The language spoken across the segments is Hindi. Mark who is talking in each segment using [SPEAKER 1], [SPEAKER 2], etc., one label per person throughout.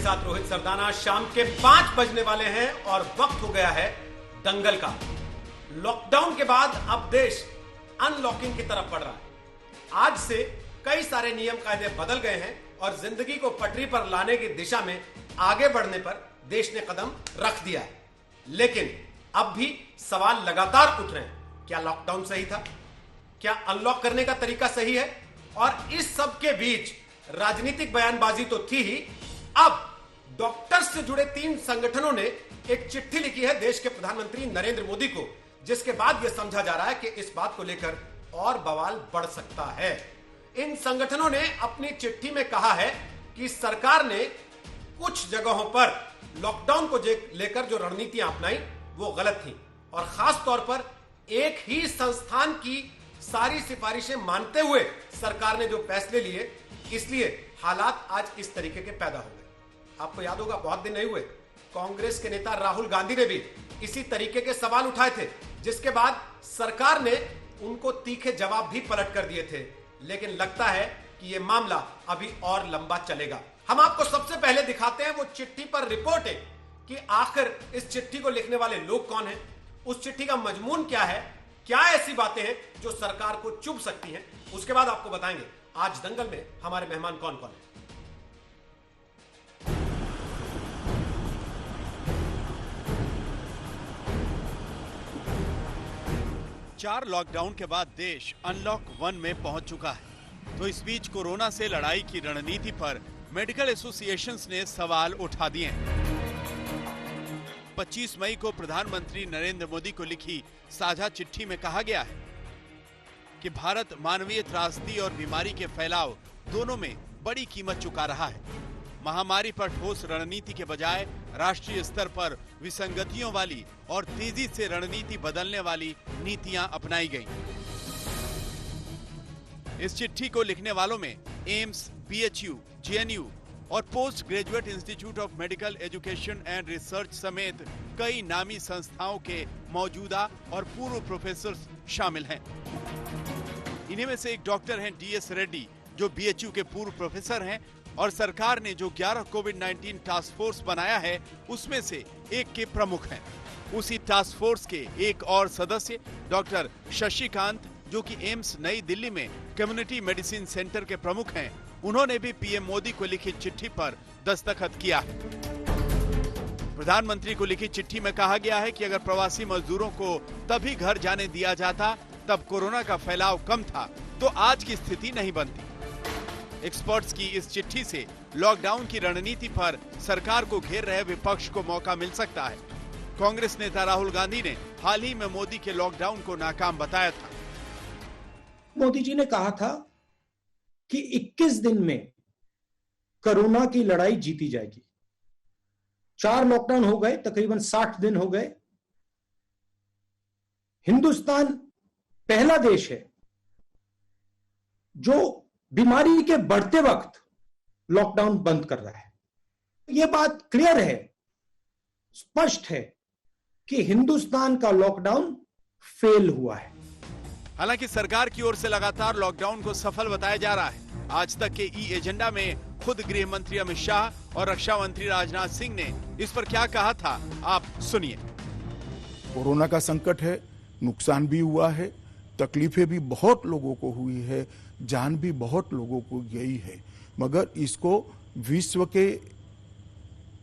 [SPEAKER 1] साथ रोहित सरदाना। शाम के 5 बजने वाले हैं और वक्त हो गया है दंगल का। लॉकडाउन के बाद अब देश अनलॉकिंग की तरफ बढ़ रहा है। आज से कई सारे नियम कायदे बदल गए हैं और जिंदगी को पटरी पर लाने की दिशा में आगे बढ़ने पर देश ने कदम रख दिया है। लेकिन अब भी सवाल लगातार उठ रहे हैं। क्या लॉकडाउन सही था? क्या अनलॉक करने का तरीका सही है? और इस सब के बीच राजनीतिक बयानबाजी तो थी ही, अब डॉक्टर्स से जुड़े 3 संगठनों ने एक चिट्ठी लिखी है देश के प्रधानमंत्री नरेंद्र मोदी को, जिसके बाद यह समझा जा रहा है कि इस बात को लेकर और बवाल बढ़ सकता है। इन संगठनों ने अपनी चिट्ठी में कहा है कि सरकार ने कुछ जगहों पर लॉकडाउन को लेकर जो रणनीतियां अपनाई वो गलत थी, और खास तौर पर एक ही संस्थान की सारी सिफारिशें मानते हुए सरकार ने जो फैसले लिए, इसलिए हालात आज इस तरीके के पैदा हो गए। आपको याद होगा, बहुत दिन नहीं हुए, कांग्रेस के नेता राहुल गांधी ने भी इसी तरीके के सवाल उठाए थे, जिसके बाद सरकार ने उनको तीखे जवाब भी पलट कर दिए थे। लेकिन लगता है कि यह मामला अभी और लंबा चलेगा। हम आपको सबसे पहले दिखाते हैं वो चिट्ठी पर रिपोर्ट है कि आखिर इस चिट्ठी को लिखने वाले लोग कौन हैं, उस चिट्ठी का मजमून क्या है, क्या ऐसी बातें हैं जो सरकार को चुभ सकती हैं। उसके बाद आपको बताएंगे आज दंगल में हमारे मेहमान कौन कौन है।
[SPEAKER 2] 4 लॉकडाउन के बाद देश अनलॉक 1 में पहुंच चुका है। तो इस बीच कोरोना से लड़ाई की रणनीति पर मेडिकल एसोसिएशंस ने सवाल उठा दिए हैं। 25 मई को प्रधानमंत्री नरेंद्र मोदी को लिखी साझा चिट्ठी में कहा गया है कि भारत मानवीय त्रासदी और बीमारी के फैलाव दोनों में बड़ी कीमत चुका रहा है। महामारी पर ठोस रणनीति के बजाय राष्ट्रीय स्तर पर विसंगतियों वाली और तेजी से रणनीति बदलने वाली नीतियां अपनाई गईं। इस चिट्ठी को लिखने वालों में एम्स, बीएचयू, जेएनयू और post graduate institute of medical education and research समेत कई नामी संस्थाओं के मौजूदा और पूर्व प्रोफेसर शामिल हैं। इन्हीं में से एक डॉक्टर हैं डीएस रेड्डी, जो बीएचयू के पूर्व प्रोफेसर हैं और सरकार ने जो 11 कोविड-19 टास्क फोर्स बनाया है उसमें से एक के प्रमुख हैं। उसी टास्क फोर्स के एक और सदस्य डॉक्टर शशिकांत, जो कि एम्स नई दिल्ली में कम्युनिटी मेडिसिन सेंटर के प्रमुख हैं, उन्होंने भी पीएम मोदी को लिखी चिट्ठी पर दस्तखत किया है। प्रधानमंत्री को लिखी चिट्ठी में कहा गया है कि अगर प्रवासी मजदूरों को तभी घर जाने दिया जाता तब कोरोना का फैलाव कम था तो आज की स्थिति नहीं बनती। एक्सपर्ट्स की इस चिट्ठी से लॉकडाउन की रणनीति पर सरकार को घेर रहे विपक्ष को मौका मिल सकता है। कांग्रेस नेता राहुल गांधी ने हाल ही में मोदी के लॉकडाउन को नाकाम बताया था।
[SPEAKER 3] मोदी जी ने कहा था कि 21 दिन में कोरोना की लड़ाई जीती जाएगी। 4 लॉकडाउन हो गए, तकरीबन 60 दिन हो गए। हिंदुस्तान पहला देश है जो बीमारी के बढ़ते वक्त लॉकडाउन बंद कर रहा है। यह बात क्लियर है, स्पष्ट है कि हिंदुस्तान का लॉकडाउन फेल हुआ है।
[SPEAKER 2] हालांकि सरकार की ओर से लगातार लॉकडाउन को सफल बताया जा रहा है। आज तक के ई एजेंडा में खुद गृह मंत्री अमित शाह और रक्षा मंत्री राजनाथ सिंह ने इस पर क्या कहा था, आप सुनिए।
[SPEAKER 4] कोरोना का संकट है, नुकसान भी हुआ है, तकलीफें भी बहुत लोगों को हुई है, जान भी बहुत लोगों को गई है, मगर इसको विश्व के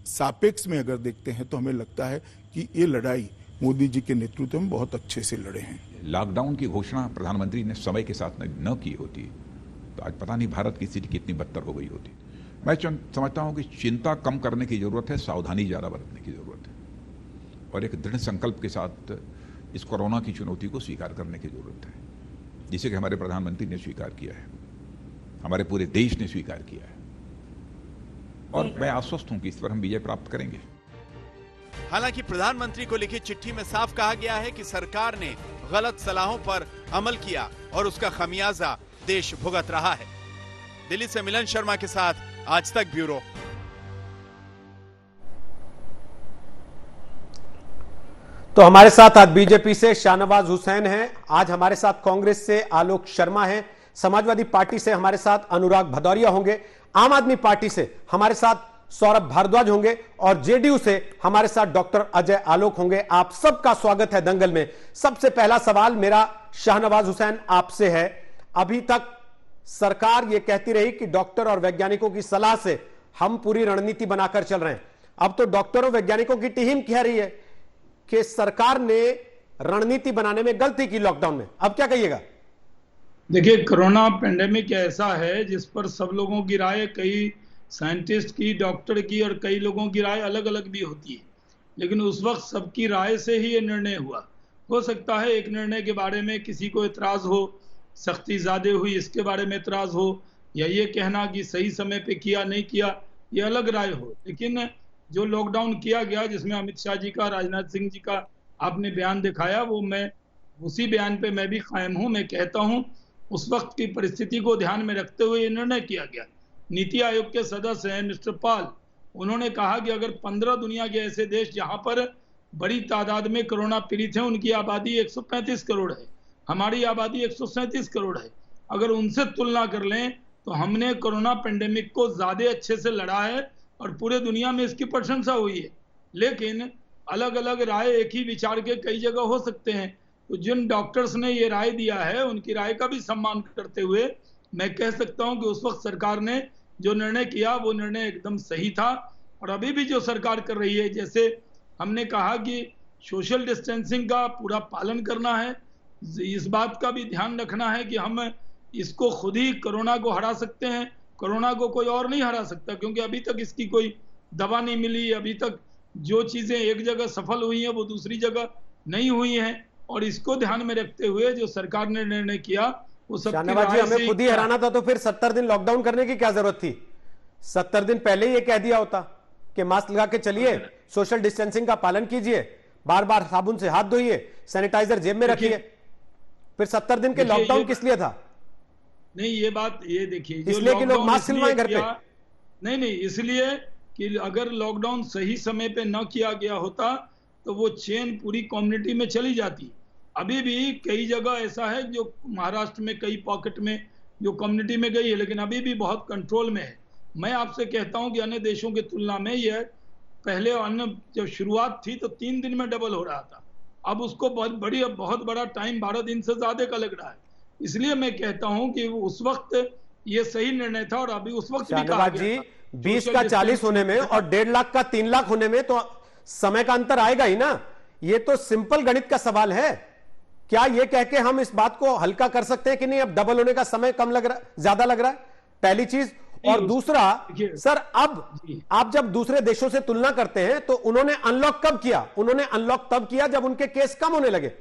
[SPEAKER 4] सापेक्ष में अगर देखते हैं तो हमें लगता है कि ये लड़ाई मोदी जी के नेतृत्व में बहुत अच्छे से लड़े हैं।
[SPEAKER 5] लॉकडाउन की घोषणा प्रधानमंत्री ने समय के साथ न की होती तो आज पता नहीं भारत की स्थिति कितनी बदतर हो गई होती। मैं समझता हूं कि चिंता कम करने की जरूरत है, सावधानी ज्यादा बरतने की जरूरत है और एक दृढ़ संकल्प के साथ इस कोरोना की चुनौती को स्वीकार करने की जरूरत है, जिसे कि हमारे प्रधानमंत्री ने स्वीकार किया है, हमारे पूरे देश ने स्वीकार किया है और मैं आश्वस्त हूं कि इस पर हम विजय प्राप्त करेंगे।
[SPEAKER 2] हालांकि प्रधानमंत्री को लिखी चिट्ठी में साफ कहा गया है कि सरकार ने गलत सलाहों पर अमल किया और उसका खमियाजा देश भुगत रहा है। दिल्ली से मिलन शर्मा के साथ आज तक ब्यूरो।
[SPEAKER 1] तो हमारे साथ आज बीजेपी से शाहनवाज हुसैन हैं, आज हमारे साथ कांग्रेस से आलोक शर्मा हैं, समाजवादी पार्टी से हमारे साथ अनुराग भदौरिया होंगे, आम आदमी पार्टी से हमारे साथ सौरभ भारद्वाज होंगे और जेडीयू से हमारे साथ डॉक्टर अजय आलोक होंगे। आप सबका स्वागत है दंगल में। सबसे पहला सवाल मेरा शाहनवाज हुसैन आपसे है। अभी तक सरकार यह कहती रही कि डॉक्टर और वैज्ञानिकों की सलाह से हम पूरी रणनीति बनाकर चल रहे हैं। अब तो डॉक्टरों वैज्ञानिकों की टीम कह रही है कि सरकार ने रणनीति बनाने में गलती की लॉकडाउन में। अब क्या कहिएगा?
[SPEAKER 6] देखिए, कोरोना पेंडेमिक ऐसा है जिस पर सब लोगों की राय, कई साइंटिस्ट की, डॉक्टर की और कई लोगों की राय अलग अलग भी होती है, लेकिन उस वक्त सबकी राय से ही ये निर्णय हुआ। हो सकता है एक निर्णय के बारे में किसी को एतराज हो, सख्ती ज़्यादा हुई इसके बारे में एतराज हो, या ये कहना कि सही समय पे किया नहीं किया ये अलग राय हो, लेकिन जो लॉकडाउन किया गया जिसमें अमित शाह जी का, राजनाथ सिंह जी का आपने बयान दिखाया, वो मैं उसी बयान पे मैं भी कायम हूँ। मैं कहता हूँ उस वक्त की परिस्थिति को ध्यान में रखते हुए ये निर्णय किया गया। नीति आयोग के सदस्य हैं मिस्टर पाल, उन्होंने कहा कि अगर 15 दुनिया के ऐसे देश जहां पर बड़ी तादाद में कोरोना पीड़ित हैं, उनकी आबादी 135 करोड़ है, हमारी आबादी 137 करोड़ है, अगर उनसे तुलना कर लें तो हमने कोरोना पेंडेमिक को ज्यादा अच्छे से लड़ा है और पूरे दुनिया में इसकी प्रशंसा हुई है। लेकिन अलग अलग राय, एक ही विचार के कई जगह हो सकते हैं, तो जिन डॉक्टर्स ने ये राय दिया है उनकी राय का भी सम्मान करते हुए मैं कह सकता हूं कि उस वक्त सरकार ने जो निर्णय किया वो निर्णय एकदम सही था। और अभी भी जो सरकार कर रही है, जैसे हमने कहा कि सोशल डिस्टेंसिंग का पूरा पालन करना है, इस बात का भी ध्यान रखना है कि हम इसको खुद ही कोरोना को हरा सकते हैं, कोरोना को कोई और नहीं हरा सकता, क्योंकि अभी तक इसकी कोई दवा नहीं मिली। अभी तक जो चीजें एक जगह सफल हुई हैं वो दूसरी जगह नहीं हुई हैं, और इसको ध्यान में रखते हुए जो सरकार ने निर्णय किया वो सबकी राय से
[SPEAKER 1] हमें खुद ही हराना था, तो फिर 70 दिन लॉकडाउन करने की क्या जरूरत थी? 70 दिन पहले ये कह दिया होता कि मास्क लगा के चलिए, सोशल डिस्टेंसिंग का पालन कीजिए, बार बार साबुन से हाथ धोइए, सैनिटाइजर जेब में रखिए। फिर 70 दिन के लॉकडाउन किस लिए था?
[SPEAKER 6] नहीं, ये बात ये देखिए,
[SPEAKER 1] इसलिए कि लोग मास्क सिलवाएं घर पे?
[SPEAKER 6] नहीं, इसलिए कि अगर लॉकडाउन सही समय पे न किया गया होता तो वो चेन पूरी कम्युनिटी में चली जाती। अभी भी कई जगह ऐसा है जो महाराष्ट्र में कई पॉकेट में जो कम्युनिटी में गई है, लेकिन अभी भी बहुत कंट्रोल में है। मैं आपसे कहता हूं कि अन्य देशों की तुलना में यह पहले अन्य जब शुरुआत थी तो 3 दिन में डबल हो रहा था, अब उसको बहुत बड़ा टाइम 12 दिन से ज्यादा का लग रहा है। इसलिए मैं कहता हूं कि उस वक्त ये सही निर्णय था। और अभी उस वक्त भी कहा गया था
[SPEAKER 1] 20 का 40 होने में और 1.5 लाख का 3 लाख होने में तो समय का अंतर आएगा ही ना। ये तो सिंपल गणित का सवाल है। क्या ये कह के हम इस बात को हल्का कर सकते हैं कि नहीं अब डबल होने का समय कम लग रहा है, ज्यादा लग रहा है? पहली चीज। और दूसरा, सर अब आप जब दूसरे देशों से तुलना करते हैं तो उन्होंने अनलॉक कब किया? उन्होंने अनलॉक तब किया जब उनके केस कम होने लगे।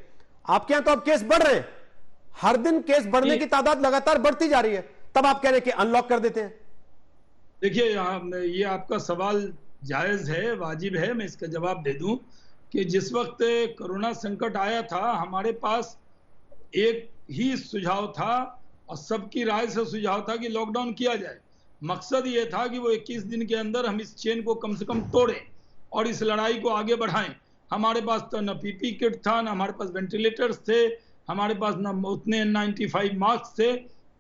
[SPEAKER 1] आपके यहां तो अब केस बढ़ रहे हैं, हर दिन केस बढ़ने की तादाद लगातार बढ़ती जा रही है, तब आप कह रहे हैं कि अनलॉक कर देते हैं।
[SPEAKER 6] देखिए, ये आपका सवाल जायज है, वाजिब है, मैं इसका जवाब दे दूं कि जिस वक्त कोरोना संकट आया था हमारे पास एक ही सुझाव था और सबकी राय से सुझाव था कि लॉकडाउन किया जाए। मकसद ये था कि वो 21 दिन के अंदर हम इस चेन को कम से कम तोड़ें और इस लड़ाई को आगे बढ़ाएं। हमारे पास तो न पीपी किट था, न हमारे पास वेंटिलेटर्स थे, हमारे पास न उतने N95 मास्क थे।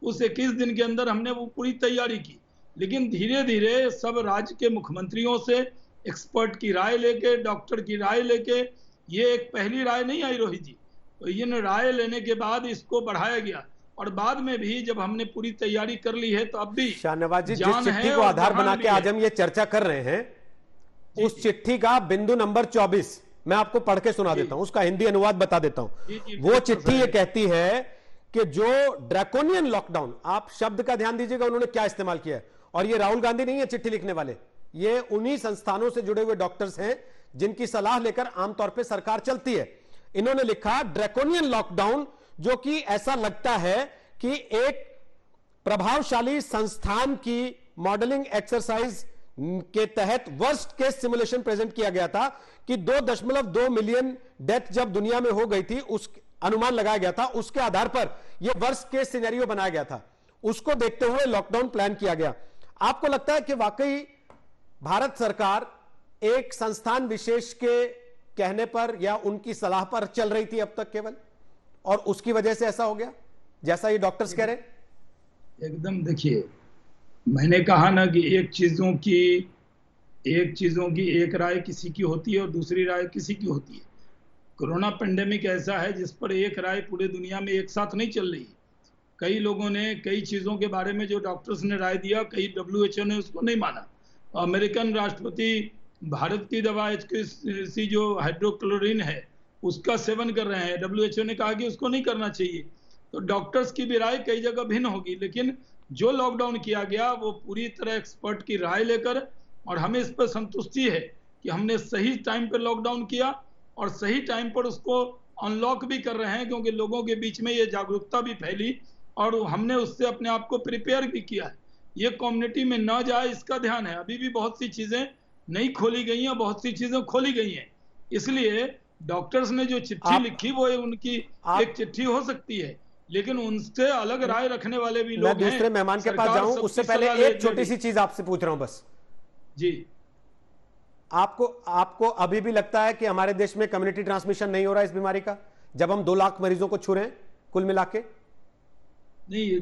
[SPEAKER 6] उस 21 दिन के अंदर हमने वो पूरी तैयारी की, लेकिन धीरे धीरे सब राज्य के मुख्यमंत्रियों से एक्सपर्ट की राय लेके, डॉक्टर की राय लेके, ये एक पहली राय नहीं आई रोहित जी, तो इन राय लेने के बाद इसको बढ़ाया गया। और बाद में भी जब हमने पूरी तैयारी कर ली है तो अब भी
[SPEAKER 1] शाहनवाज जी, जिस चिट्ठी को आधार बना के आज हम ये चर्चा कर रहे हैं, उस चिट्ठी का बिंदु नंबर 24 मैं आपको पढ़ के सुना देता हूं, उसका हिंदी अनुवाद बता देता हूं। वो चिट्ठी ये कहती है कि जो ड्रैकोनियन लॉकडाउन, आप शब्द का ध्यान दीजिएगा उन्होंने क्या इस्तेमाल किया है, और ये राहुल गांधी नहीं है चिट्ठी लिखने वाले, ये उन्हीं संस्थानों से जुड़े हुए डॉक्टर्स हैं जिनकी सलाह लेकर आमतौर पर सरकार चलती है। इन्होंने लिखा ड्रैकोनियन लॉकडाउन, जो कि ऐसा लगता है कि एक प्रभावशाली संस्थान की मॉडलिंग एक्सरसाइज के तहत वर्स्ट केस सिमुलेशन प्रेजेंट किया गया था कि 2.2 मिलियन डेथ जब दुनिया में हो गई थी, उस अनुमान लगाया गया था, उसके आधार पर यह वर्स्ट केस सिनेरियो बनाया गया था, उसको देखते हुए लॉकडाउन प्लान किया गया। आपको लगता है कि वाकई भारत सरकार एक संस्थान विशेष के कहने पर या उनकी सलाह पर चल रही थी अब तक केवल, और उसकी वजह से ऐसा हो गया जैसा ये डॉक्टर्स कह रहे हैं?
[SPEAKER 6] एकदम, देखिए मैंने कहा ना कि एक चीजों की एक चीजों की एक राय किसी की होती है और दूसरी राय किसी की होती है। कोरोना पेंडेमिक ऐसा है जिस पर एक राय पूरे दुनिया में एक साथ नहीं चल रही। कई लोगों ने कई चीजों के बारे में जो डॉक्टर्स ने राय दिया, कई WHO ने उसको नहीं माना। अमेरिकन राष्ट्रपति भारत की दवा HCC जो हाइड्रोक्लोरिन है उसका सेवन कर रहे हैं, WHO ने कहा कि उसको नहीं करना चाहिए। तो डॉक्टर्स की भी राय कई जगह भिन्न होगी, लेकिन जो लॉकडाउन किया गया वो पूरी तरह एक्सपर्ट की राय लेकर, और हमें इस पर संतुष्टि है कि हमने सही टाइम पर लॉकडाउन किया और सही टाइम पर उसको अनलॉक भी कर रहे हैं, क्योंकि लोगों के बीच में ये जागरूकता भी फैली और हमने उससे अपने आप को प्रिपेयर भी किया है। ये कम्युनिटी में ना जाए इसका ध्यान है। अभी भी बहुत सी चीजें नहीं खोली गई हैं, बहुत सी चीजें खोली गई हैं। इसलिए डॉक्टर्स ने जो चिट्ठी लिखी वो उनकी एक चिट्ठी हो सकती है, लेकिन उनसे अलग राय रखने वाले भी लोग हैं।
[SPEAKER 1] मैं दूसरे मेहमान के पास जाऊं उससे पहले एक छोटी सी चीज आपसे पूछ रहा हूं बस
[SPEAKER 6] जी।
[SPEAKER 1] आपको अभी भी लगता है कि हमारे देश में कम्युनिटी ट्रांसमिशन नहीं हो रहा है इस बीमारी का, जब हम 2 लाख मरीजों को छू रहे हैं कुल मिला के?
[SPEAKER 6] नहीं,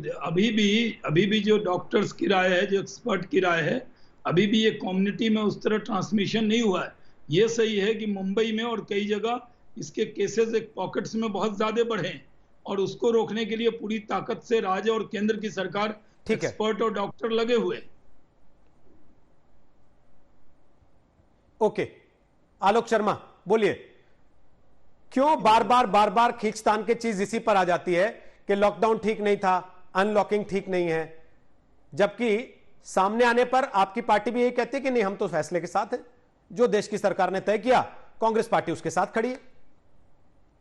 [SPEAKER 6] अभी भी जो डॉक्टर्स की राय है, जो एक्सपर्ट की राय है, अभी भी ये कम्युनिटी में उस तरह ट्रांसमिशन नहीं हुआ है। ये सही है कि मुंबई में और कई जगह इसके केसेस एक पॉकेट्स में बहुत ज्यादा बढ़े हैं और उसको रोकने के लिए पूरी ताकत से राज्य और केंद्र की सरकार, एक्सपर्ट और डॉक्टर लगे हुए हैं।
[SPEAKER 1] ओके, आलोक शर्मा बोलिए, क्यों बार बार खींचतान की चीज इसी पर आ जाती है कि लॉकडाउन ठीक नहीं था, अनलॉकिंग ठीक नहीं है, जबकि सामने आने पर आपकी पार्टी भी यही कहती है कि नहीं हम तो फैसले के साथ हैं, जो देश की सरकार ने तय किया कांग्रेस पार्टी उसके साथ खड़ी है।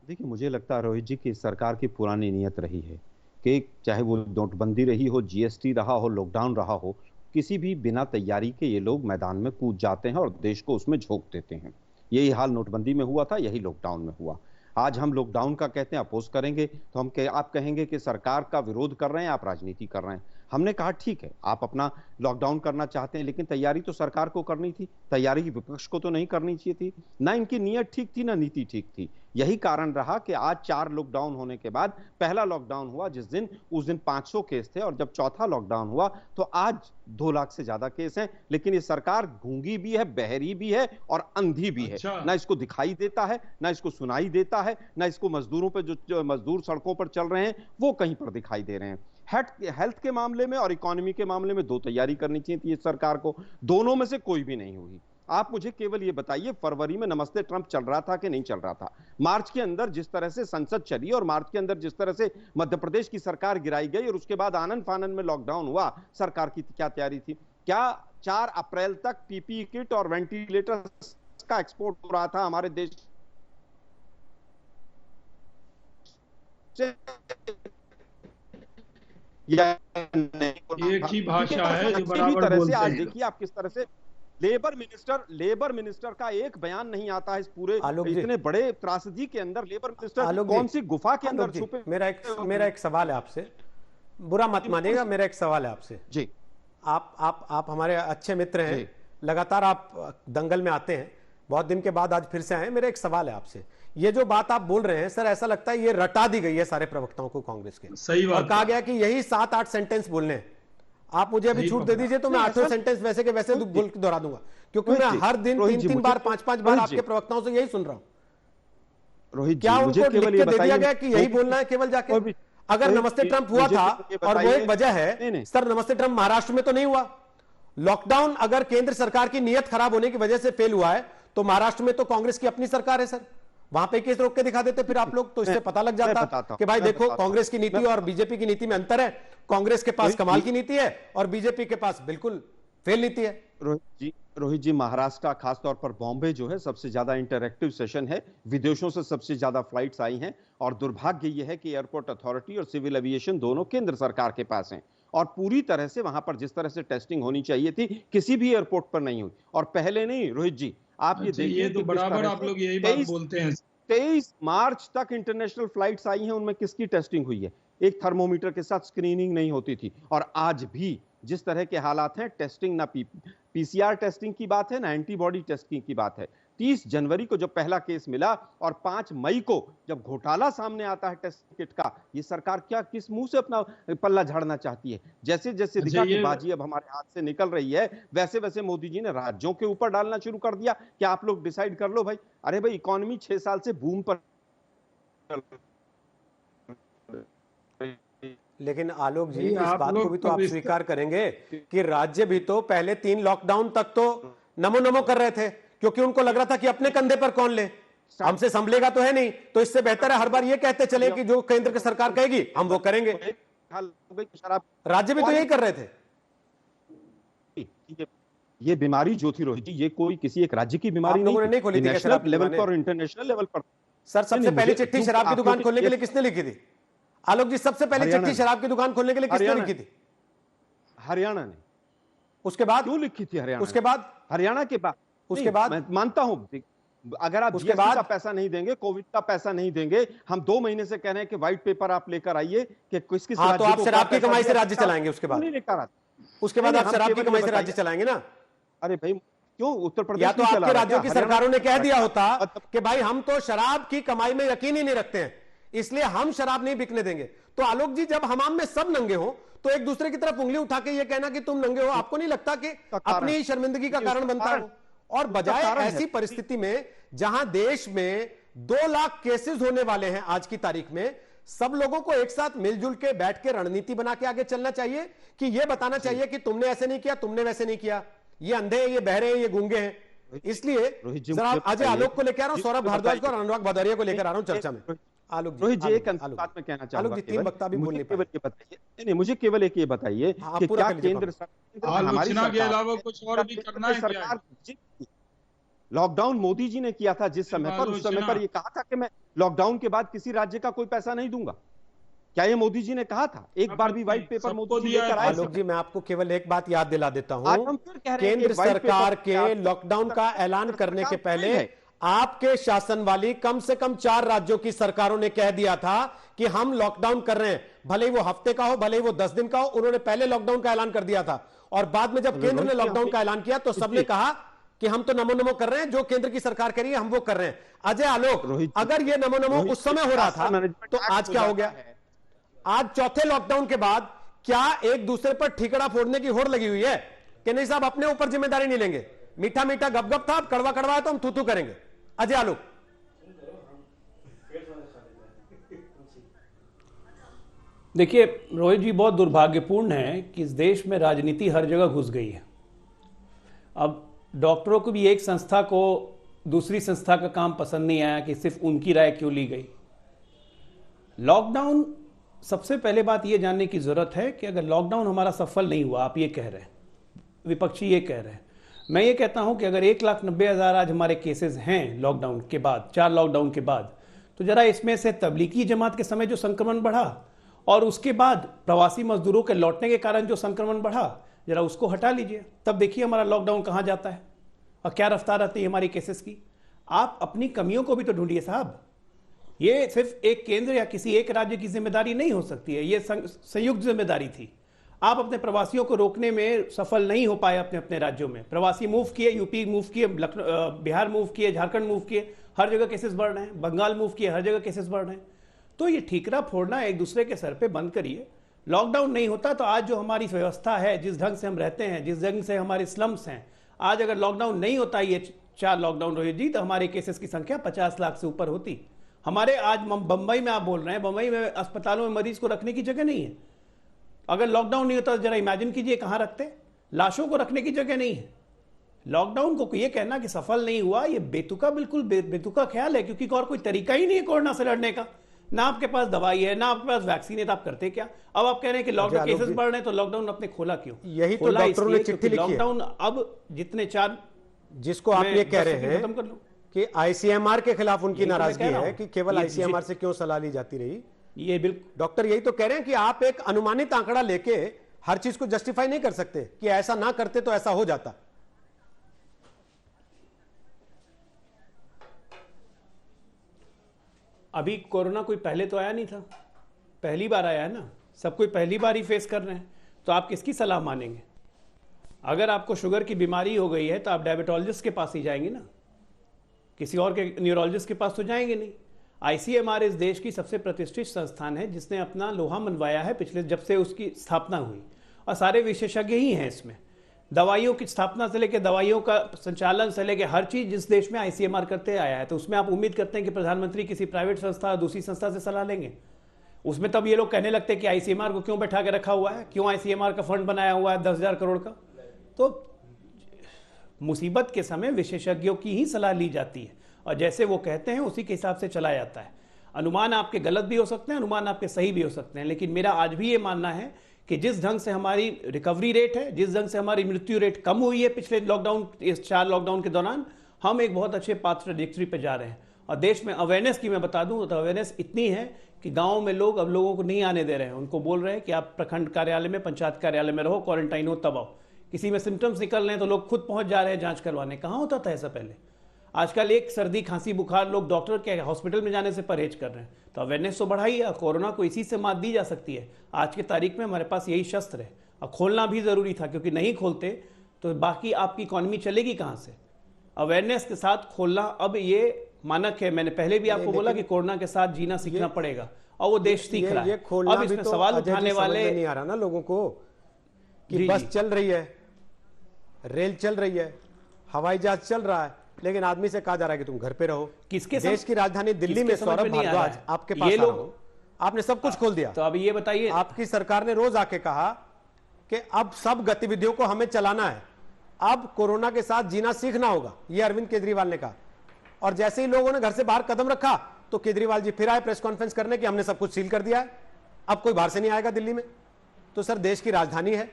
[SPEAKER 7] देखिए, मुझे लगता है रोहित जी की सरकार की पुरानी नियत रही है कि चाहे वो नोटबंदी रही हो, GST रहा हो, लॉकडाउन रहा हो, किसी भी बिना तैयारी के ये लोग मैदान में कूद जाते हैं और देश को उसमें झोंक देते हैं। यही हाल नोटबंदी में हुआ था, यही लॉकडाउन में हुआ। आज हम लॉकडाउन का कहते हैं अपोज करेंगे तो आप कहेंगे कि सरकार का विरोध कर रहे हैं, आप राजनीति कर रहे हैं। हमने कहा ठीक है, आप अपना लॉकडाउन करना चाहते हैं, लेकिन तैयारी तो सरकार को करनी थी, तैयारी विपक्ष को तो नहीं करनी चाहिए थी। ना इनकी नीयत ठीक थी, ना नीति ठीक थी। यही कारण रहा कि आज 4 लॉकडाउन होने के बाद पहला लॉकडाउन हुआ उस दिन 500 केस थे, और जब चौथा लॉकडाउन हुआ तो आज 2 लाख से ज्यादा केस हैं। लेकिन ये सरकार गूंगी भी है, बहरी भी है और अंधी भी है। ना इसको दिखाई देता है, ना इसको सुनाई देता है, ना इसको मजदूरों पर जो मजदूर सड़कों पर चल रहे हैं वो कहीं पर दिखाई दे रहे हैं। हेल्थ के मामले में और इकोनॉमी के मामले में 2 तैयारी करनी चाहिए थी इस सरकार को, दोनों में से कोई भी नहीं हुई। आप मुझे केवल ये बताइए, फरवरी में नमस्ते ट्रंप चल रहा था कि नहीं चल रहा था? मार्च के अंदर जिस तरह से संसद चली और मार्च के अंदर जिस तरह से मध्य प्रदेश की सरकार गिराई गई और उसके बाद आनन फानन में लॉकडाउन हुआ, सरकार की क्या तैयारी थी? क्या 4 अप्रैल तक PPE किट और वेंटिलेटर का एक्सपोर्ट हो रहा था हमारे देश से?
[SPEAKER 6] एक ही भाषा है जो बराबर बोलते हैं।
[SPEAKER 7] आज देखिए आप किस तरह से लेबर मिनिस्टर का एक बयान नहीं आता है इस पूरे इतने बड़े त्रासदी के अंदर। लेबर मिनिस्टर कौन सी गुफा के अंदर छुपे?
[SPEAKER 1] मेरा एक सवाल है आपसे, बुरा मत मानिएगा, मेरा एक सवाल है आपसे
[SPEAKER 7] जी।
[SPEAKER 1] आप हमारे अच्छे मित्र हैं, लगातार आप दंगल में आते हैं, बहुत दिन के बाद आज फिर से आए। मेरा एक सवाल है आपसे, ये जो बात आप बोल रहे हैं सर, ऐसा लगता है ये रटा दी गई है सारे प्रवक्ताओं को कांग्रेस के।
[SPEAKER 6] सही बात,
[SPEAKER 1] और कहा गया कि यही 7-8 सेंटेंस बोलने हैं। आप मुझे अभी छूट दे दीजिए तो मैं 8वें सेंटेंस वैसे के वैसे बोल के दोहरा दूंगा, क्योंकि मैं हर दिन 3-3 बार 5-5 बार आपके प्रवक्ताओं से यही सुन रहा हूं।
[SPEAKER 7] रोहित जी,
[SPEAKER 1] क्या उनको लिख के दे दिया गया कि यही बोलना है केवल जाके? अगर नमस्ते ट्रंप हुआ था और वो एक वजह है सर, नमस्ते ट्रंप महाराष्ट्र में तो नहीं हुआ। लॉकडाउन अगर केंद्र सरकार की नीयत खराब होने की वजह से फेल हुआ है तो महाराष्ट्र में तो कांग्रेस की अपनी सरकार है सर, वहां पे केस रोक के दिखा देते फिर आप लोग, तो इससे पता लग जाता कि भाई देखो कांग्रेस की नीति और बीजेपी की नीति में अंतर है। कांग्रेस के पास कमाल की नीति है और बीजेपी के पास बिल्कुल फेल नीति है।
[SPEAKER 7] रोहित जी, महाराष्ट्र का खासतौर पर बॉम्बे जो है सबसे ज्यादा इंटरैक्टिव सेशन है, विदेशों से सबसे ज्यादा फ्लाइट्स आई हैं, और दुर्भाग्य यह है कि एयरपोर्ट अथॉरिटी और सिविल एविएशन दोनों केंद्र सरकार के पास हैं, और पूरी तरह से वहां पर जिस तरह से टेस्टिंग होनी चाहिए थी किसी भी एयरपोर्ट पर नहीं हुई। और पहले नहीं रोहित जी, आप ये देखिए,
[SPEAKER 6] ये तो बराबर आप लोग यही बात बोलते हैं।
[SPEAKER 7] 23 मार्च तक इंटरनेशनल फ्लाइट्स आई हैं, उनमें किसकी टेस्टिंग हुई है? एक थर्मोमीटर के साथ स्क्रीनिंग नहीं होती थी। और आज भी जिस तरह के हालात हैं, टेस्टिंग ना PCR टेस्टिंग की बात है, ना एंटीबॉडी टेस्टिंग की बात है। 30 जनवरी को जब पहला केस मिला और 5 मई को जब घोटाला सामने आता है टेस्ट किट का, ये सरकार क्या किस मुंह से अपना पल्ला झाड़ना चाहती है? जैसे जैसे दिखा कि बाजी अब हमारे हाथ से निकल रही है, वैसे वैसे मोदी जी ने राज्यों के ऊपर डालना शुरू कर दिया कि आप लोग डिसाइड कर लो भाई। अरे भाई, इकोनॉमी 6 साल से बूम पर।
[SPEAKER 1] लेकिन आलोक जी, इस बात को भी तो आप स्वीकार करेंगे कि राज्य भी तो पहले 3 लॉकडाउन तक तो नमो नमो कर रहे थे, क्योंकि उनको लग रहा था कि अपने कंधे पर कौन ले, हमसे संभलेगा तो है नहीं, तो इससे बेहतर है हर बार ये कहते चले कि जो केंद्र की सरकार कहेगी हम वो करेंगे। राज्य भी तो यही कर रहे थे।
[SPEAKER 7] ये बीमारी जो थी रोहित जी, ये कोई किसी एक राज्य की बीमारी
[SPEAKER 1] नहीं खोली थी
[SPEAKER 7] नेशनल लेवल पर और इंटरनेशनल लेवल पर।
[SPEAKER 1] सर, सबसे पहली चिट्ठी शराब की दुकान खोलने के लिए किसने लिखी थी? आलोक जी, सबसे पहले चिट्ठी शराब की दुकान खोलने के लिए किसने लिखी थी?
[SPEAKER 7] हरियाणा ने।
[SPEAKER 1] उसके बाद
[SPEAKER 7] क्यों लिखी थी हरियाणा?
[SPEAKER 1] उसके बाद
[SPEAKER 7] हरियाणा के बाद, उसके बाद मैं मानता हूं, अगर आप उसके बाद का पैसा नहीं देंगे, कोविड का पैसा नहीं देंगे, हम 2 महीने से कह रहे हैं कि व्हाइट पेपर आप लेकर आइए कि किस
[SPEAKER 1] हाँ, तो आप शराब की कमाई से राज्य चलाएंगे। उसके बाद नहीं लेकर आते, उसके बाद आप शराब की कमाई से राज्य चलाएंगे ना?
[SPEAKER 7] अरे भाई, क्यों उत्तर प्रदेश
[SPEAKER 1] या तो आपके राज्यों की सरकारों ने कह दिया होता कि भाई हम तो शराब की कमाई में यकीन ही नहीं रखते हैं, इसलिए हम शराब नहीं बिकने देंगे। तो आलोक जी, जब हमाम में सब नंगे हो तो एक दूसरे की तरफ उंगली उठा के ये कहना कि तुम नंगे हो, आपको नहीं लगता कि अपनी ही शर्मिंदगी का कारण बनता है? और बजाय ऐसी परिस्थिति में जहां देश में 2 लाख केसेस होने वाले हैं आज की तारीख में, सब लोगों को एक साथ मिलजुल के बैठ के रणनीति बना के आगे चलना चाहिए कि यह बताना चाहिए कि तुमने ऐसे नहीं किया, तुमने वैसे नहीं किया, ये अंधे हैं, ये बहरे हैं, ये गूंगे हैं। इसलिए जरा अजय आलोक को लेकर आ रहा हूं, सौरभ भारद्वाज को और अनुराग भदौरिया को लेकर आ रहा हूं चर्चा में। आलोक जी,
[SPEAKER 7] रोहित जी, एक बात मैं कहना चाहूंगा।
[SPEAKER 1] जी, 3 वक्ता भी बोलने
[SPEAKER 7] केवल ये बताइए, नहीं, मुझे केवल एक ये बताइए कि क्या केंद्र
[SPEAKER 6] हमारी के अलावा कुछ और भी करना है?
[SPEAKER 7] सरकार लॉकडाउन मोदी जी ने किया था जिस समय पर, उस समय पर ये कहा था कि मैं लॉकडाउन के बाद किसी राज्य का कोई पैसा नहीं दूंगा। क्या ये मोदी जी ने कहा था? एक बार भी व्हाइट पेपर मोदी जी लेकर आए?
[SPEAKER 1] आलोक जी, मैं आपको केवल एक बात याद दिला देता हूं, केंद्र सरकार के लॉकडाउन का ऐलान करने के पहले आपके शासन वाली कम से कम 4 राज्यों की सरकारों ने कह दिया था कि हम लॉकडाउन कर रहे हैं, भले ही वो हफ्ते का हो, भले ही वो 10 दिन का हो। उन्होंने पहले लॉकडाउन का ऐलान कर दिया था और बाद में जब केंद्र ने लॉकडाउन का ऐलान किया तो सबने कहा कि हम तो नमो नमो कर रहे हैं, जो केंद्र की सरकार कह रही है हम वो कर रहे हैं। अजय आलोक, अगर ये नमो नमो उस समय हो रहा था तो आज क्या हो गया? आज चौथे लॉकडाउन के बाद क्या एक दूसरे पर ठीकड़ा फोड़ने की होड़ लगी हुई है कि नहीं साहब अपने ऊपर जिम्मेदारी नहीं लेंगे, मीठा मीठा गपगप था, अब कड़वा कड़वा है तो हम थू थू करेंगे? अजय आलोक,
[SPEAKER 8] देखिए रोहित जी, बहुत दुर्भाग्यपूर्ण है कि इस देश में राजनीति हर जगह घुस गई है। अब डॉक्टरों को भी एक संस्था को दूसरी संस्था का काम पसंद नहीं आया कि सिर्फ उनकी राय क्यों ली गई। लॉकडाउन, सबसे पहले बात यह जानने की जरूरत है कि अगर लॉकडाउन हमारा सफल नहीं हुआ, आप ये कह रहे हैं, विपक्षी ये कह रहे हैं, मैं ये कहता हूं कि अगर 1,90,000 आज हमारे केसेस हैं लॉकडाउन के बाद, 4 लॉकडाउन के बाद, तो जरा इसमें से तबलीगी जमात के समय जो संक्रमण बढ़ा और उसके बाद प्रवासी मजदूरों के लौटने के कारण जो संक्रमण बढ़ा, जरा उसको हटा लीजिए, तब देखिए हमारा लॉकडाउन कहां जाता है और क्या रफ्तार रहती है हमारी केसेस की। आप अपनी कमियों को भी तो ढूंढिए साहब। ये सिर्फ एक केंद्र या किसी एक राज्य की जिम्मेदारी नहीं हो सकती है, ये संयुक्त जिम्मेदारी थी। आप अपने प्रवासियों को रोकने में सफल नहीं हो पाए अपने अपने राज्यों में। प्रवासी मूव किए, यूपी मूव किए, बिहार मूव किए, झारखंड मूव किए, हर जगह केसेस बढ़ रहे हैं, बंगाल मूव किए, हर जगह केसेस बढ़ रहे हैं। तो ये ठीकरा फोड़ना एक दूसरे के सर पे बंद करिए। लॉकडाउन नहीं होता तो आज जो हमारी व्यवस्था है, जिस ढंग से हम रहते हैं, जिस ढंग से हमारे स्लम्स हैं, आज अगर लॉकडाउन नहीं होता, ये 4 लॉकडाउन रोहित जी, तो हमारे केसेस की संख्या 50 लाख से ऊपर होती। हमारे आज बंबई में आप बोल रहे हैं, बंबई में अस्पतालों में मरीज को रखने की जगह नहीं है। अगर लॉकडाउन नहीं होता तो जरा इमेजिन कीजिए कहां रखते, लाशों को रखने की जगह नहीं है। लॉकडाउन को ये कहना कि सफल नहीं हुआ, ये बेतुका, बिल्कुल बेतुका ख्याल है, क्योंकि और कोई तरीका ही नहीं है कोरोना से लड़ने का। ना आपके पास दवाई है, ना आपके पास वैक्सीन है, तो आप करते क्या? अब आप कह रहे हैं कि लॉकडाउन केसेस बढ़ रहे हैं तो लॉकडाउन अपने खोला क्यों?
[SPEAKER 1] यही तो डॉक्टरों ने चिट्ठी लिखी है।
[SPEAKER 8] लॉकडाउन अब जितने 4,
[SPEAKER 1] जिसको आप ये कह रहे हैं कि आईसीएमआर के खिलाफ उनकी नाराजगी है कि केवल आईसीएमआर से क्यों सलाह ली जाती रही।
[SPEAKER 8] ये बिल्कुल
[SPEAKER 1] डॉक्टर यही तो कह रहे हैं कि आप एक अनुमानित आंकड़ा लेके हर चीज को जस्टिफाई नहीं कर सकते कि ऐसा ना करते तो ऐसा हो जाता।
[SPEAKER 8] अभी कोरोना कोई पहले तो आया नहीं था, पहली बार आया है ना, सब कोई पहली बार ही फेस कर रहे हैं, तो आप किसकी सलाह मानेंगे? अगर आपको शुगर की बीमारी हो गई है तो आप डायबिटोलॉजिस्ट के पास ही जाएंगे ना। किसी और के न्यूरोलॉजिस्ट के पास तो जाएंगे नहीं। आईसीएमआर इस देश की सबसे प्रतिष्ठित संस्थान है जिसने अपना लोहा मनवाया है पिछले जब से उसकी स्थापना हुई, और सारे विशेषज्ञ ही हैं इसमें। दवाइयों की स्थापना से लेकर दवाइयों का संचालन से लेकर हर चीज जिस देश में आईसीएमआर करते आया है, तो उसमें आप उम्मीद करते हैं कि प्रधानमंत्री किसी प्राइवेट संस्था दूसरी संस्था से सलाह लेंगे? उसमें तब ये लोग कहने लगते हैं कि आईसीएमआर को क्यों बैठा के रखा हुआ है, क्यों आईसीएमआर का फंड बनाया हुआ है 10,000 करोड़ का। तो मुसीबत के समय विशेषज्ञों की ही सलाह ली जाती है, और जैसे वो कहते हैं उसी के हिसाब से चला जाता है। अनुमान आपके गलत भी हो सकते हैं, अनुमान आपके सही भी हो सकते हैं, लेकिन मेरा आज भी ये मानना है कि जिस ढंग से हमारी रिकवरी रेट है, जिस ढंग से हमारी मृत्यु रेट कम हुई है पिछले लॉकडाउन, इस 4 लॉकडाउन के दौरान, हम एक बहुत अच्छे पाथ ट्रैजेक्टरी पे जा रहे हैं। और देश में अवेयरनेस की मैं बता दूं तो अवेयरनेस इतनी है कि गाँव में लोग अब लोगों को नहीं आने दे रहे हैं। उनको बोल रहे हैं कि आप प्रखंड कार्यालय में, पंचायत कार्यालय में रहो, क्वारंटाइन हो तब आओ। किसी में सिम्टम्स निकल रहे हैं तो लोग खुद पहुंच जा रहे हैं जांच करवाने। कहाँ होता था ऐसा पहले? आजकल एक सर्दी खांसी बुखार लोग डॉक्टर के हॉस्पिटल में जाने से परहेज कर रहे हैं। तो अवेयरनेस तो बढ़ाई है, कोरोना को इसी से मात दी जा सकती है। आज की तारीख में हमारे पास यही शस्त्र है, और खोलना भी जरूरी था, क्योंकि नहीं खोलते तो बाकी आपकी इकोनॉमी चलेगी कहाँ से? अवेयरनेस के साथ खोलना अब ये मानक है। मैंने पहले भी आपको बोला कि कोरोना के साथ जीना सीखना पड़ेगा, और वो देश सीख रहा है। अब इसमें सवाल उठाने वाले
[SPEAKER 1] नहीं आ रहा ना लोगों को कि बस चल रही है, रेल चल रही है, हवाई जहाज चल रहा है, लेकिन आदमी से कहा जा रहा है कि तुम घर पे रहो।
[SPEAKER 8] किसके
[SPEAKER 1] देश की राजधानी दिल्ली में सौरभ भारद्वाज आपके पास आ रहा हूं, आपने सब कुछ खोल दिया।
[SPEAKER 8] तो अब ये बताइए,
[SPEAKER 1] आपकी सरकार ने रोज आके कहा कि अब सब गतिविधियों को हमें चलाना है, अब कोरोना के साथ जीना सीखना होगा, ये अरविंद केजरीवाल ने कहा। और जैसे ही लोगों ने घर से बाहर कदम रखा तो केजरीवाल जी फिर आए प्रेस कॉन्फ्रेंस करने कि हमने सब कुछ सील कर दिया है, अब कोई बाहर से नहीं आएगा दिल्ली में। तो सर, देश की राजधानी है,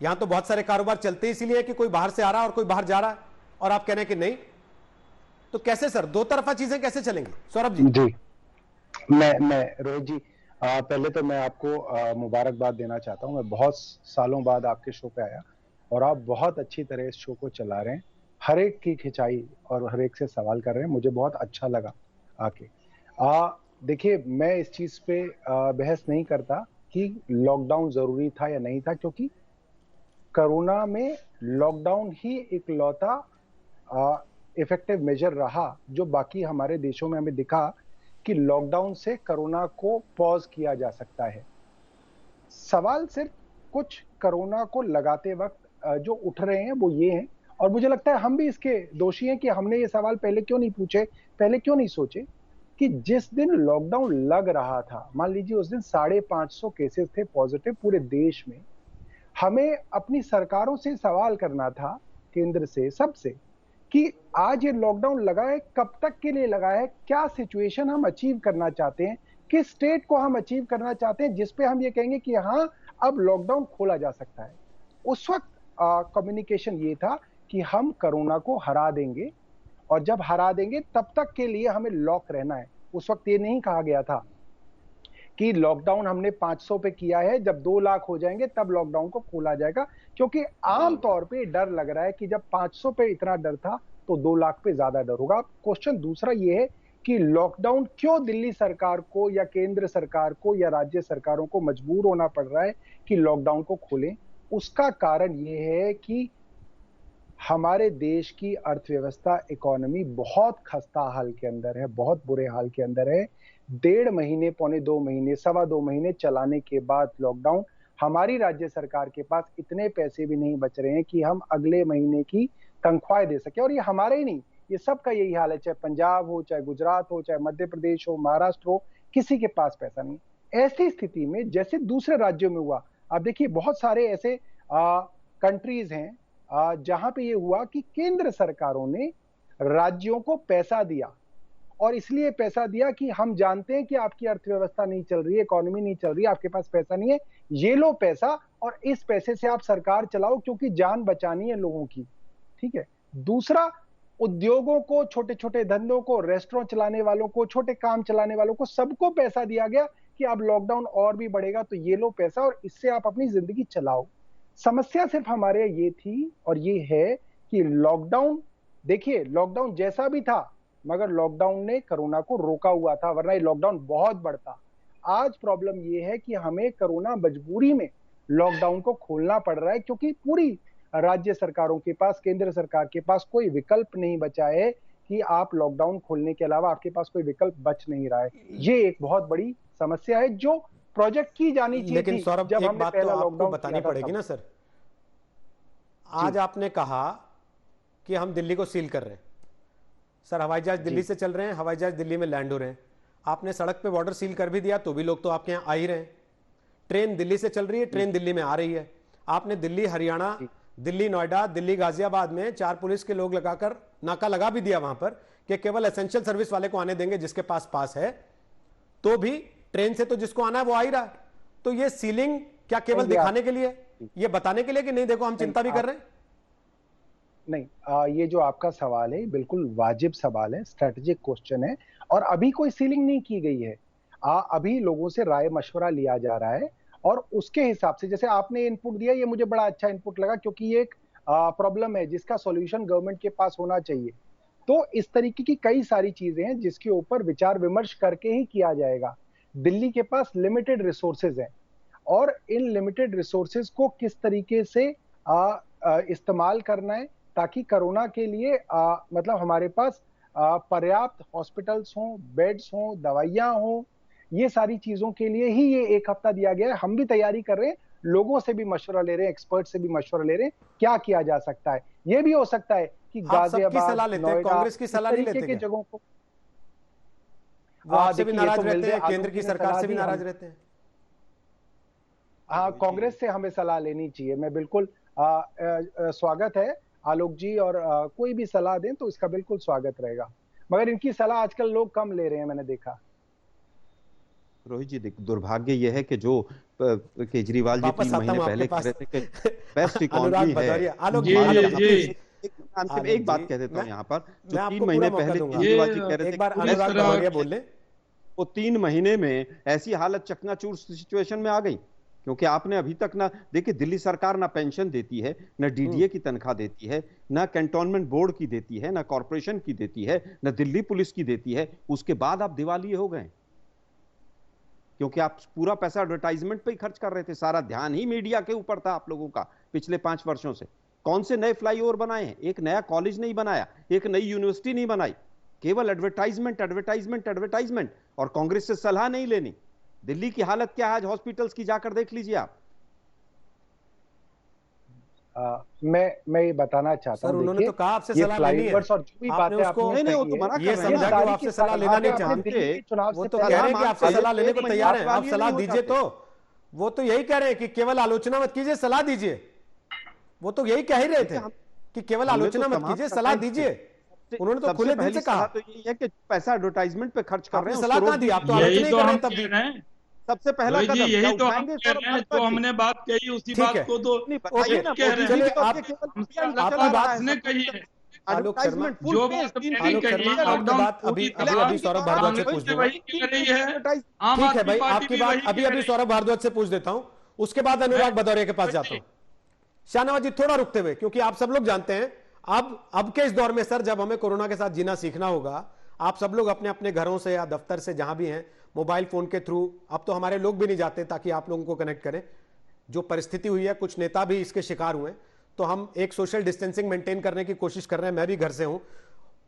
[SPEAKER 1] यहां तो बहुत सारे कारोबार चलते इसीलिए कि कोई बाहर से आ रहा है और कोई बाहर जा रहा है, और आप कह रहे हैं कि नहीं। तो कैसे सर, दो तरफा चीजें कैसे चलेंगी? सौरभ जी।
[SPEAKER 9] जी, मैं रोहित जी, पहले तो मैं आपको मुबारकबाद देना चाहता हूं। मैं बहुत सालों बाद आपके शो पे आया और आप बहुत अच्छी तरह इस शो को चला रहे हैं, हर एक की खिंचाई और हर एक से सवाल कर रहे हैं, मुझे बहुत अच्छा लगा आके। देखिए, मैं इस चीज पे बहस नहीं करता कि लॉकडाउन जरूरी था या नहीं था, क्योंकि कोरोना में लॉकडाउन ही इकलौता इफेक्टिव मेजर रहा जो बाकी हमारे देशों में हमें दिखा कि लॉकडाउन से कोरोना को पॉज किया जा सकता है। सवाल सिर्फ कुछ कोरोना को लगाते वक्त जो उठ रहे हैं वो ये हैं, और मुझे लगता है हम भी इसके दोषी हैं कि हमने ये सवाल पहले क्यों नहीं पूछे, पहले क्यों नहीं सोचे कि जिस दिन लॉकडाउन लग रहा था, मान लीजिए उस दिन 550 केसेस थे पॉजिटिव पूरे देश में, हमें अपनी सरकारों से सवाल करना था, केंद्र से, सबसे, कि आज ये लॉकडाउन लगा है, कब तक के लिए लगा है, क्या सिचुएशन हम अचीव करना चाहते हैं, किस स्टेट को हम अचीव करना चाहते हैं जिसपे हम ये कहेंगे कि हाँ अब लॉकडाउन खोला जा सकता है। उस वक्त कम्युनिकेशन ये था कि हम कोरोना को हरा देंगे, और जब हरा देंगे तब तक के लिए हमें लॉक रहना है। उस वक्त ये नहीं कहा गया था कि लॉकडाउन हमने 500 पे किया है, जब 2 लाख हो जाएंगे तब लॉकडाउन को खोला जाएगा, क्योंकि आम तौर पे डर लग रहा है कि जब 500 पे इतना डर था तो 2 लाख पे ज्यादा डर होगा। क्वेश्चन दूसरा ये है कि लॉकडाउन क्यों दिल्ली सरकार को या केंद्र सरकार को या राज्य सरकारों को मजबूर होना पड़ रहा है कि लॉकडाउन को खोलें? उसका कारण ये है कि हमारे देश की अर्थव्यवस्था, इकोनॉमी बहुत खस्ता हाल के अंदर है, बहुत बुरे हाल के अंदर है। 1.5 महीने, पौने 2 महीने, 2.25 महीने चलाने के बाद लॉकडाउन, हमारी राज्य सरकार के पास इतने पैसे भी नहीं बच रहे हैं कि हम अगले महीने की तनख्वाहें दे सके। और ये हमारे ही नहीं, ये सबका यही हाल है, चाहे पंजाब हो, चाहे गुजरात हो, चाहे मध्य प्रदेश हो, महाराष्ट्र हो, किसी के पास पैसा नहीं। ऐसी स्थिति में जैसे दूसरे राज्यों में हुआ, आप देखिए बहुत सारे ऐसे कंट्रीज हैं जहां पे ये हुआ कि केंद्र सरकारों ने राज्यों को पैसा दिया, और इसलिए पैसा दिया कि हम जानते हैं कि आपकी अर्थव्यवस्था नहीं चल रही है, इकोनॉमी नहीं चल रही है, आपके पास पैसा नहीं है, ये लो पैसा और इस पैसे से आप सरकार चलाओ, क्योंकि जान बचानी है लोगों की। ठीक है। दूसरा, उद्योगों को, छोटे छोटे धंधों को, रेस्टोरेंट चलाने वालों को, छोटे काम चलाने वालों को, सबको पैसा दिया गया कि अब लॉकडाउन और भी बढ़ेगा तो ये लो पैसा और इससे आप अपनी जिंदगी चलाओ। समस्या सिर्फ हमारे ये थी और ये है कि लॉकडाउन, देखिए लॉकडाउन जैसा भी था, मगर लॉकडाउन ने कोरोना को रोका हुआ था, वरना ये लॉकडाउन बहुत बढ़ता। आज प्रॉब्लम ये है कि हमें कोरोना मजबूरी में लॉकडाउन को खोलना पड़ रहा है, क्योंकि पूरी राज्य सरकारों के पास, केंद्र सरकार के पास कोई विकल्प नहीं बचा है कि आप लॉकडाउन खोलने के अलावा आपके पास कोई विकल्प बच नहीं रहा है। ये एक बहुत बड़ी समस्या है जो प्रोजेक्ट की जानी चाहिए।
[SPEAKER 1] लेकिन सौरभ,
[SPEAKER 9] जब
[SPEAKER 1] एक
[SPEAKER 9] हमने
[SPEAKER 1] बात तो
[SPEAKER 9] पहला
[SPEAKER 1] आपको
[SPEAKER 9] लॉकडाउन
[SPEAKER 1] बतानी पड़ेगी ना सर। आज आपने कहा कि हम दिल्ली को सील कर रहे हैं। सर, हवाई जहाज दिल्ली से चल रहे हैं, हवाई जहाज दिल्ली में लैंड हो रहे हैं। आपने सड़क पे बॉर्डर सील कर भी दिया तो भी लोग तो आपके यहाँ आ ही रहे हैं। ट्रेन दिल्ली से चल रही है, ट्रेन दिल्ली में आ रही है। आपने दिल्ली, हरियाणा, दिल्ली, नोएडा, दिल्ली, गाजियाबाद में 4 पुलिस के लोग लगाकर नाका लगा भी दिया वहां पर कि केवल एसेंशियल सर्विस वाले को आने देंगे, जिसके पास पास है। तो भी ट्रेन से तो जिसको आना है वो आ ही रहा है। तो ये सीलिंग क्या केवल दिखाने के लिए, ये बताने के लिए कि नहीं देखो हम चिंता भी कर रहे हैं?
[SPEAKER 9] नहीं, ये जो आपका सवाल है बिल्कुल वाजिब सवाल है, स्ट्रेटेजिक क्वेश्चन है, और अभी कोई सीलिंग नहीं की गई है। अभी लोगों से राय मशवरा लिया जा रहा है और उसके हिसाब से, जैसे आपने इनपुट दिया, ये मुझे बड़ा अच्छा इनपुट लगा, क्योंकि ये एक प्रॉब्लम है जिसका सॉल्यूशन गवर्नमेंट के पास होना चाहिए। तो इस तरीके की कई सारी चीजें हैं जिसके ऊपर विचार विमर्श करके ही किया जाएगा। दिल्ली के पास लिमिटेड रिसोर्सेज हैं और इन लिमिटेड रिसोर्सेज को किस तरीके से इस्तेमाल करना है ताकि कोरोना के लिए मतलब हमारे पास पर्याप्त हॉस्पिटल्स हों, बेड्स हों, दवाइयां हों, ये सारी चीजों के लिए ही ये 1 हफ्ता दिया गया है। हम भी तैयारी कर रहे हैं, लोगों से भी मशवरा ले रहे हैं, एक्सपर्ट से भी मशवरा ले रहे हैं क्या किया जा सकता है। ये भी हो सकता है कि गाजियाबाद, नोएडा,
[SPEAKER 1] कांग्रेस की सलाह नहीं लेते
[SPEAKER 9] के जगहों को
[SPEAKER 1] आपसे भी नाराज रहते हैं, केंद्र की सरकार से भी नाराज रहते हैं।
[SPEAKER 9] हाँ, कांग्रेस से हमें सलाह लेनी चाहिए। मैं बिल्कुल स्वागत है आलोक जी, और कोई भी सलाह दें तो इसका बिल्कुल स्वागत रहेगा, मगर इनकी सलाह आजकल लोग कम ले रहे हैं, मैंने देखा।
[SPEAKER 7] रोहित जी, दुर्भाग्य यह है कि जो केजरीवाल जी 3 महीने पहले कह रहे थे कि बेस्ट इकोनॉमी है। एक बात कह देता हूँ यहाँ पर, जो 3 महीने पहले केजरीवाल जी कह रहे थे, वो 3 महीने में ऐसी हालत चकनाचूर सिचुएशन में आ गई, क्योंकि आपने अभी तक ना, देखिए दिल्ली सरकार ना पेंशन देती है, ना डीडीए की तनख्वाह देती है, ना कैंटोनमेंट बोर्ड की देती है, ना कॉर्पोरेशन की देती है, ना दिल्ली पुलिस की देती है। उसके बाद आप दिवालिये हो गए, क्योंकि आप पूरा पैसा एडवर्टाइजमेंट पे ही खर्च कर रहे थे। सारा ध्यान ही मीडिया के ऊपर था आप लोगों का पिछले 5 वर्षों से। कौन से नए फ्लाईओवर बनाए हैं? एक नया कॉलेज नहीं बनाया, एक नई यूनिवर्सिटी नहीं बनाई, केवल एडवर्टाइजमेंट एडवर्टाइजमेंट एडवर्टाइजमेंट, और कांग्रेस से सलाह नहीं लेनी। दिल्ली की हालत क्या है आज हॉस्पिटल्स की, जाकर देख लीजिए आप।
[SPEAKER 9] मैं ये बताना चाहता हूं,
[SPEAKER 1] उन्होंने तो कहा आपसे सलाह लेनी है,
[SPEAKER 9] और जो भी बातें आपने
[SPEAKER 7] नहीं, वो तो मना कर रहे हैं,
[SPEAKER 1] आपसे सलाह लेना नहीं चाहते, वो तो कह रहे हैं कि आपसे सलाह लेने को तैयार हैं, आप सलाह दीजिए। तो वो तो यही कह रहे हैं कि केवल आलोचना मत कीजिए, सलाह दीजिए। वो तो यही कह ही रहे थे कि केवल आलोचना मत कीजिए, सलाह दीजिए। उन्होंने तो खुले दिल से कहा।
[SPEAKER 7] तो यही है कि पैसा एडवर्टाइजमेंट पे खर्च कर रहे हैं,
[SPEAKER 1] सलाह कहां दी? आप तो आलोचना कर रहे हैं। तब
[SPEAKER 7] सबसे पहला कदम
[SPEAKER 6] यही तो हम कह रहे हैं, जो हमने बात कही उसी बात को तो कह रहे हैं। आपकी बात ने कही है
[SPEAKER 1] आलोक शर्मा,
[SPEAKER 6] जो बात
[SPEAKER 1] अभी सौरभ भारद्वाज से पूछ दूंगा। ठीक है भाई, आपकी बात अभी सौरभ भारद्वाज से पूछ देता हूं, उसके बाद अनुराग भदौरिया के पास जाता हूं। शाहनवाज जी, थोड़ा रुकते हुए, क्योंकि आप सब लोग जानते हैं अब के इस दौर में सर, जब हमें कोरोना के साथ जीना सीखना होगा, आप सब लोग अपने अपने घरों से या दफ्तर से जहां भी हैं, मोबाइल फोन के थ्रू, अब तो हमारे लोग भी नहीं जाते ताकि आप लोगों को कनेक्ट करें। जो परिस्थिति हुई है, कुछ नेता भी इसके शिकार हुए, तो हम एक सोशल डिस्टेंसिंग मेंटेन करने की कोशिश कर रहे हैं। मैं भी घर से हूं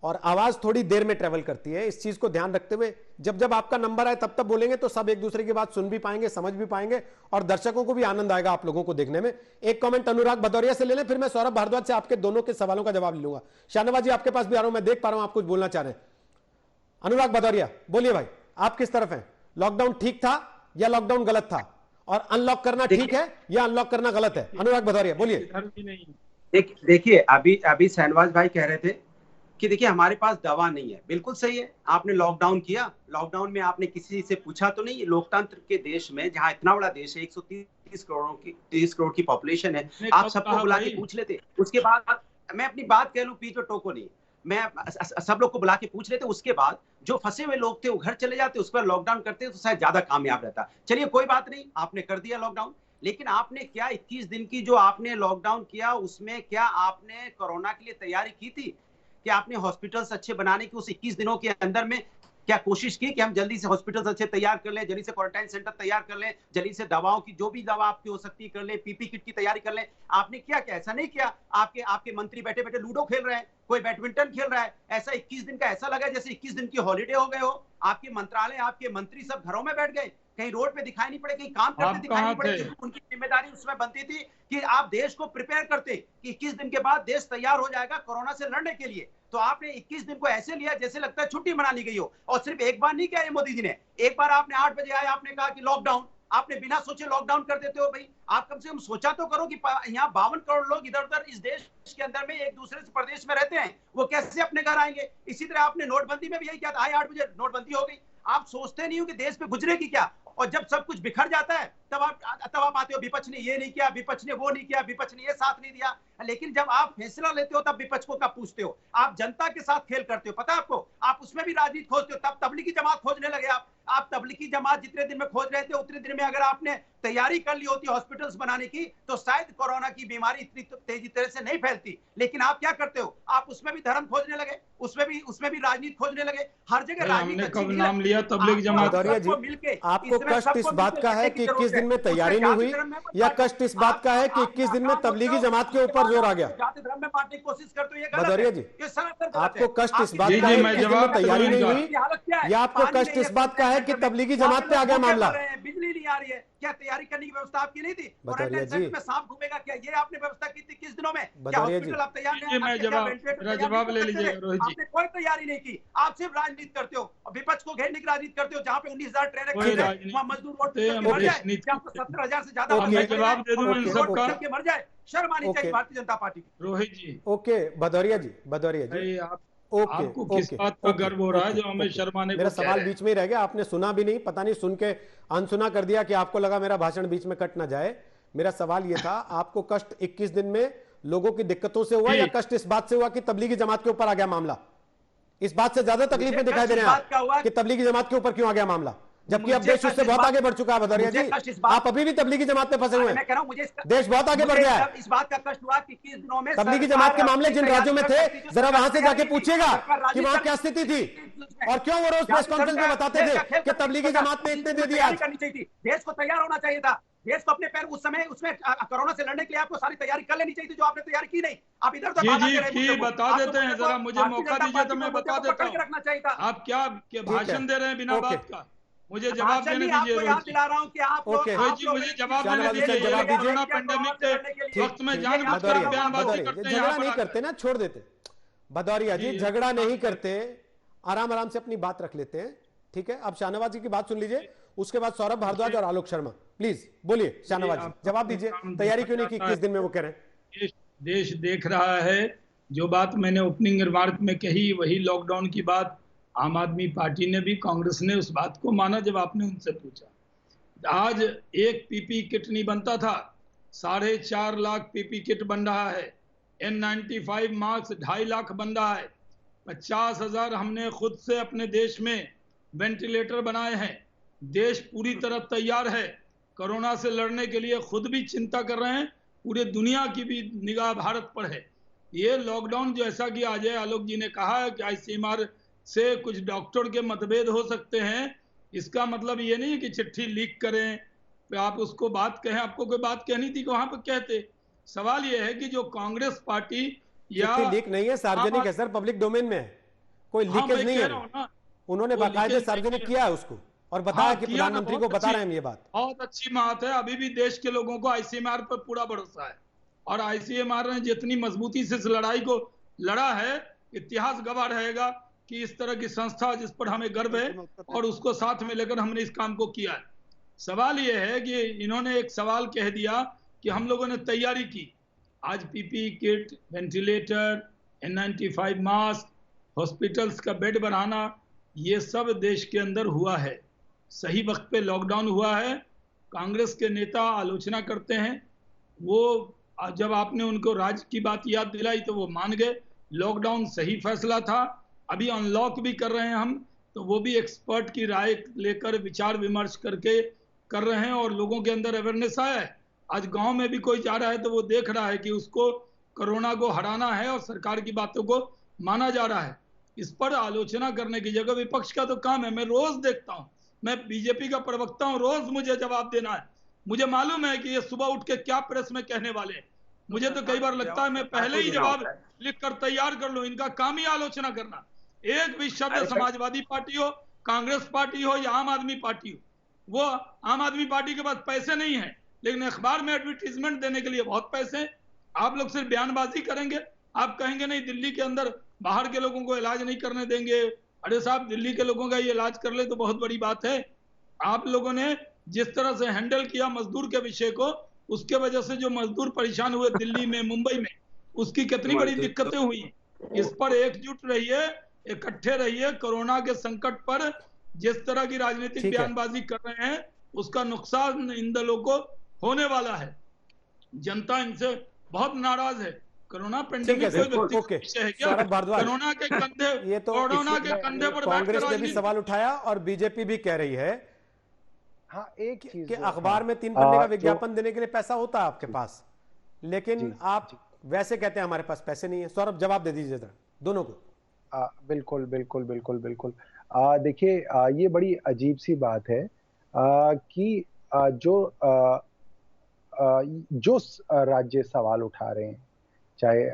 [SPEAKER 1] और आवाज थोड़ी देर में ट्रेवल करती है। इस चीज को ध्यान रखते हुए जब आपका नंबर आए तब बोलेंगे, तो सब एक दूसरे की बात सुन भी पाएंगे, समझ भी पाएंगे, और दर्शकों को भी आनंद आएगा आप लोगों को देखने में। एक कमेंट अनुराग भदौरिया से ले लें, फिर मैं सौरभ भारद्वाज से आपके दोनों के सवालों का जवाब ले लूंगा। शाहनवाज जी, आपके पास भी आ रहा हूं, मैं देख पा रहा हूं आप कुछ बोलना चाह रहे हैं। अनुराग भदौरिया, बोलिए भाई, आप किस तरफ हैं? लॉकडाउन ठीक था या लॉकडाउन गलत था? और अनलॉक करना ठीक है या अनलॉक करना गलत है? अनुराग भदौरिया, बोलिए।
[SPEAKER 10] देखिए, अभी शहनवाज भाई कह रहे थे कि देखिए हमारे पास दवा नहीं है। बिल्कुल सही है, आपने लॉकडाउन किया, लॉकडाउन में आपने किसी से पूछा तो नहीं? लोकतंत्र के देश में, जहां इतना बड़ा देश है, 130 करोड़ की पॉपुलेशन है, आप सबको बुला के पूछ लेते। उसके बाद मैं अपनी बात कह लूं, पीछे टोको नहीं, मैं सब लोग को बुला के पूछ लेते। उसके बाद जो फंसे हुए लोग थे वो घर चले जाते, उस पर लॉकडाउन करते तो शायद ज्यादा कामयाब रहता। चलिए कोई बात नहीं, आपने कर दिया लॉकडाउन, लेकिन आपने क्या 21 दिन की जो आपने लॉकडाउन किया, उसमें क्या आपने कोरोना के लिए तैयारी की थी? कि आपने हॉस्पिटल्स अच्छे बनाने की उस 21 दिनों के अंदर में क्या कोशिश की कि हम जल्दी से हॉस्पिटल अच्छे तैयार कर लें, जल्दी से क्वारंटाइन सेंटर तैयार कर लें, जल्दी से दवाओं की जो भी दवा आपकी हो सकती है कर लें, पीपी किट की तैयारी कर लें? आपने किया क्या? ऐसा नहीं किया। आपके आपके मंत्री बैठे बैठे लूडो खेल रहे हैं, कोई बैडमिंटन खेल रहा है। ऐसा 21 दिन का ऐसा लगा जैसे 21 दिन की हॉलीडे हो गए हो। आपके मंत्रालय, आपके मंत्री सब घरों में बैठ गए, कहीं रोड पे दिखाई नहीं पड़े, कहीं काम करते दिखाई नहीं पड़े। उनकी जिम्मेदारी उसमें बनती थी कि आप देश को प्रिपेयर करते कि 21 दिन के बाद देश तैयार हो जाएगा कोरोना से लड़ने के लिए। तो आपने 21 दिन को ऐसे लिया जैसे लगता है छुट्टी मना ली गई हो। और सिर्फ एक बार नहीं किया ये मोदी जी ने, एक बार आपने 8 बजे आए, आपने कहा कि लॉकडाउन, आपने बिना सोचे लॉकडाउन कर देते हो। भाई आप कम से कम सोचा तो करो कि यहाँ 52 करोड़ लोग इधर उधर इस देश के अंदर में एक दूसरे से प्रदेश में रहते हैं, वो कैसे अपने घर आएंगे? इसी तरह आपने नोटबंदी में भी यही किया था, आए 8 बजे नोटबंदी हो गई। आप सोचते नहीं हो कि देश पे गुजरेगी क्या? और जब सब कुछ बिखर जाता है तब आप आते हो, विपक्ष ने ये नहीं किया, विपक्ष ने वो नहीं किया, विपक्ष ने ये साथ नहीं दिया। लेकिन जब आप फैसला लेते हो तब विपक्ष को कब पूछते हो? आप जनता के साथ खेल करते हो, पता है आपको? आप उसमें भी राजनीति खोजते हो। तब तबलीगी जमात खोजने लगे आप तबलीगी जमात जितने दिन में खोज रहे थे उतने दिन में अगर आपने तैयारी कर ली होती हॉस्पिटल्स बनाने की तो शायद कोरोना की बीमारी इतनी तेजी तरह से नहीं फैलती। लेकिन आप क्या करते हो? आप उसमें भी धर्म खोजने लगे, उसमें भी राजनीति खोजने लगे। हर जगह राजनीति।
[SPEAKER 6] कब नाम लिया तबलीगी जमात?
[SPEAKER 11] आपको कष्ट इस बात का है कि 21 दिन में तैयारी नहीं हुई, या कष्ट इस बात का है कि 21 दिन में तबलीगी जमात के ऊपर जोर आ गया?
[SPEAKER 10] धर्म में बांटने की कोशिश करते हो,
[SPEAKER 11] भदौरिया जी, आपको कष्ट इस बात का है कि 21 दिन में तैयारी नहीं हुई, या आपको कष्ट इस बात का है कि तबलीगी जमात पे आ गया मामला?
[SPEAKER 10] बिजली नहीं आ रही है, क्या तैयारी करने की व्यवस्था आपकी नहीं थी?
[SPEAKER 11] भदौरिया जी,
[SPEAKER 10] में सांप घूमेगा क्या, ये आपने व्यवस्था की थी 21 दिनों में?
[SPEAKER 11] भदौरिया जी,
[SPEAKER 10] आप तैयार नहीं?
[SPEAKER 6] जवाब ले लीजिए रोहित जी।
[SPEAKER 10] आपने कोई तैयारी नहीं की, आप सिर्फ राजनीति करते हो, विपक्ष को घेरने की राजनीति करते हो। जहाँ पे 19,000 ट्रेनें वहाँ मजदूर वोट 70,000 से ज्यादा
[SPEAKER 6] जवाब दे दूं
[SPEAKER 10] मर जाए, शर्म आनी चाहिए भारतीय जनता पार्टी की।
[SPEAKER 6] रोहित जी,
[SPEAKER 11] ओके भदौरिया जी,
[SPEAKER 6] आपको किस बात का गर्व हो रहा है जो हमें शर्माने को?
[SPEAKER 11] मेरा सवाल बीच में ही रह गया, आपने सुना भी नहीं, पता नहीं सुन के अनसुना कर दिया कि आपको लगा मेरा भाषण बीच में कट ना जाए। मेरा सवाल यह था, आपको कष्ट 21 दिन में लोगों की दिक्कतों से हुआ, या कष्ट इस बात से हुआ कि तबलीगी जमात के ऊपर आ गया मामला? इस बात से ज्यादा तकलीफ में दिखाई दे रहे हैं कि तबलीगी जमात के ऊपर क्यों आ गया मामला, जबकि अब देश उससे बहुत आगे बढ़ चुका है। भदौरिया जी, आप अभी भी तबलीगी जमात में फंसे हुए हैं, देश बहुत आगे बढ़ गया है।
[SPEAKER 10] इस बात का कष्ट हुआ कि 21 दिनों में
[SPEAKER 11] तबलीगी जमात के मामले जिन राज्यों में थे, जरा वहां से जाके पूछिएगा कि वहां क्या स्थिति थी और क्यों वो रोज प्रेस कॉन्फ्रेंस में बताते थे कि तबलीगी जमात ने इतने दे दिया।
[SPEAKER 10] देश को तैयार होना चाहिए था, देश को अपने पैर उस समय उसमें कोरोना से लड़ने के लिए आपको सारी तैयारी कर लेनी चाहिए थी, जो आपने तैयारी की नहीं। आप इधर तो
[SPEAKER 6] बता देते हैं, जरा मुझे मौका दीजिए तो मैं बता देता हूँ।
[SPEAKER 10] रखना चाहिए था।
[SPEAKER 6] आप क्या भाषण दे रहे हैं बिना बात का? मुझे जवाब देने दीजिए।
[SPEAKER 10] याद दिला रहा हूँ कि आप
[SPEAKER 6] मुझे जवाब देने दीजिए। कोरोना पेंडेमिक के वक्त में जानबूझकर बयानबाजी करते हैं,
[SPEAKER 11] झगड़ा नहीं करते ना, छोड़ देते। भदौरिया जी, झगड़ा नहीं करते, आराम आराम से अपनी बात रख लेते हैं, ठीक है? अब शाहनवाज जी की बात सुन लीजिए, उसके बाद सौरभ भारद्वाज और आलोक शर्मा। प्लीज बोलिए शाहनवाज जी, जवाब दीजिए, तैयारी क्यों नहीं की 21 दिन में? वो कह रहे हैं
[SPEAKER 6] देश देख रहा है। जो बात मैंने ओपनिंग रिमार्क में कही वही लॉकडाउन की बात आम आदमी पार्टी ने भी, कांग्रेस ने उस बात को माना जब आपने उनसे पूछा। आज एक पीपी किट नहीं बनता था, 4.5 लाख पीपी किट बन रहा है। N95 मास्क 2.5 लाख बन रहा है। 50,000 हमने खुद से अपने देश में वेंटिलेटर बनाए हैं। देश पूरी तरह तैयार है, कोरोना से लड़ने के लिए खुद भी चिंता कर रहे हैं, पूरे दुनिया की भी निगाह भारत पर है। ये लॉकडाउन जैसा कि अजय आलोक जी ने कहा है कि ICMR से कुछ डॉक्टर के मतभेद हो सकते हैं, इसका मतलब ये नहीं कि चिट्ठी लीक करें, आप उसको बात कहें। आपको कोई बात कहनी थी कि वहां पर कहते। सवाल ये है कि जो कांग्रेस पार्टी या
[SPEAKER 11] लीक नहीं है, सार्वजनिक है सर, पब्लिक डोमेन में है, कोई लीकेज नहीं है। उन्होंने बाकायदे सार्वजनिक किया है उसको और बताया कि प्रधानमंत्री को बता रहे हैं ये बात।
[SPEAKER 6] बहुत अच्छी बात है। अभी भी देश के लोगों को ICMR पर पूरा भरोसा है और ICMR ने जितनी मजबूती से इस लड़ाई को लड़ा है, इतिहास गवाह रहेगा कि इस तरह की संस्था जिस पर हमें गर्व है और उसको साथ में लेकर हमने इस काम को किया है। सवाल यह है कि इन्होंने एक सवाल कह दिया कि हम लोगों ने तैयारी की। आज PP kit, ventilator, N95 mask, hospitals का बेड बढ़ाना, ये सब देश के अंदर हुआ है। सही वक्त पे लॉकडाउन हुआ है। कांग्रेस के नेता आलोचना करते हैं, वो जब आपने उनको राज्य की बात याद दिलाई तो वो मान गए। लॉकडाउन सही फैसला था। अभी अनलॉक भी कर रहे हैं हम, तो वो भी एक्सपर्ट की राय लेकर विचार विमर्श करके कर रहे हैं और लोगों के अंदर अवेयरनेस आया है। आज गांव में भी कोई जा रहा है तो वो देख रहा है कि उसको कोरोना को हराना है और सरकार की बातों को माना जा रहा है। इस पर आलोचना करने की जगह विपक्ष का तो काम है। मैं रोज देखता हूं, मैं बीजेपी का प्रवक्ता हूं, रोज मुझे जवाब देना है। मुझे मालूम है कि ये सुबह उठ के क्या प्रेस में कहने वाले हैं। मुझे तो कई बार लगता है मैं पहले ही जवाब लिखकर तैयार कर लूं। इनका काम ही आलोचना करना। एक भी शब्द समाजवादी पार्टी हो, कांग्रेस पार्टी हो या आम आदमी पार्टी हो, वो आम आदमी पार्टी के पास पैसे नहीं है, लेकिन अखबार में एडवर्टीजमेंट देने के लिए बहुत पैसे हैं। आप लोग सिर्फ बयानबाजी करेंगे। आप कहेंगे नहीं दिल्ली के अंदर बाहर के लोगों को इलाज नहीं करने देंगे। अरे साहब, दिल्ली के लोगों का ये इलाज कर ले तो बहुत बड़ी बात है। आप लोगों ने जिस तरह से हैंडल किया मजदूर के विषय को, उसके वजह से जो मजदूर परेशान हुए दिल्ली में, मुंबई में, उसकी कितनी बड़ी दिक्कतें हुई। इस पर एकजुट रहिए, इकट्ठे रहिए। कोरोना के संकट पर जिस तरह की राजनीतिक बयानबाजी कर रहे हैं, उसका नुकसान इन दलों को होने वाला है। जनता इनसे बहुत नाराज है। कोरोना पेंडेमिक कोरोना के कंधे,
[SPEAKER 11] ये तो
[SPEAKER 6] कोरोना के कंधे पर
[SPEAKER 11] कांग्रेस ने भी सवाल उठाया और बीजेपी भी कह रही है
[SPEAKER 9] हाँ एक चीज
[SPEAKER 11] कि अखबार में 3 पन्ने का विज्ञापन देने के लिए पैसा होता है आपके पास, लेकिन आप वैसे कहते हैं हमारे पास पैसे नहीं है। सौरभ जवाब दे दीजिए जरा दोनों को।
[SPEAKER 9] बिल्कुल बिल्कुल बिल्कुल बिल्कुल। देखिए ये बड़ी अजीब सी बात है कि जो राज्य सवाल उठा रहे हैं, चाहे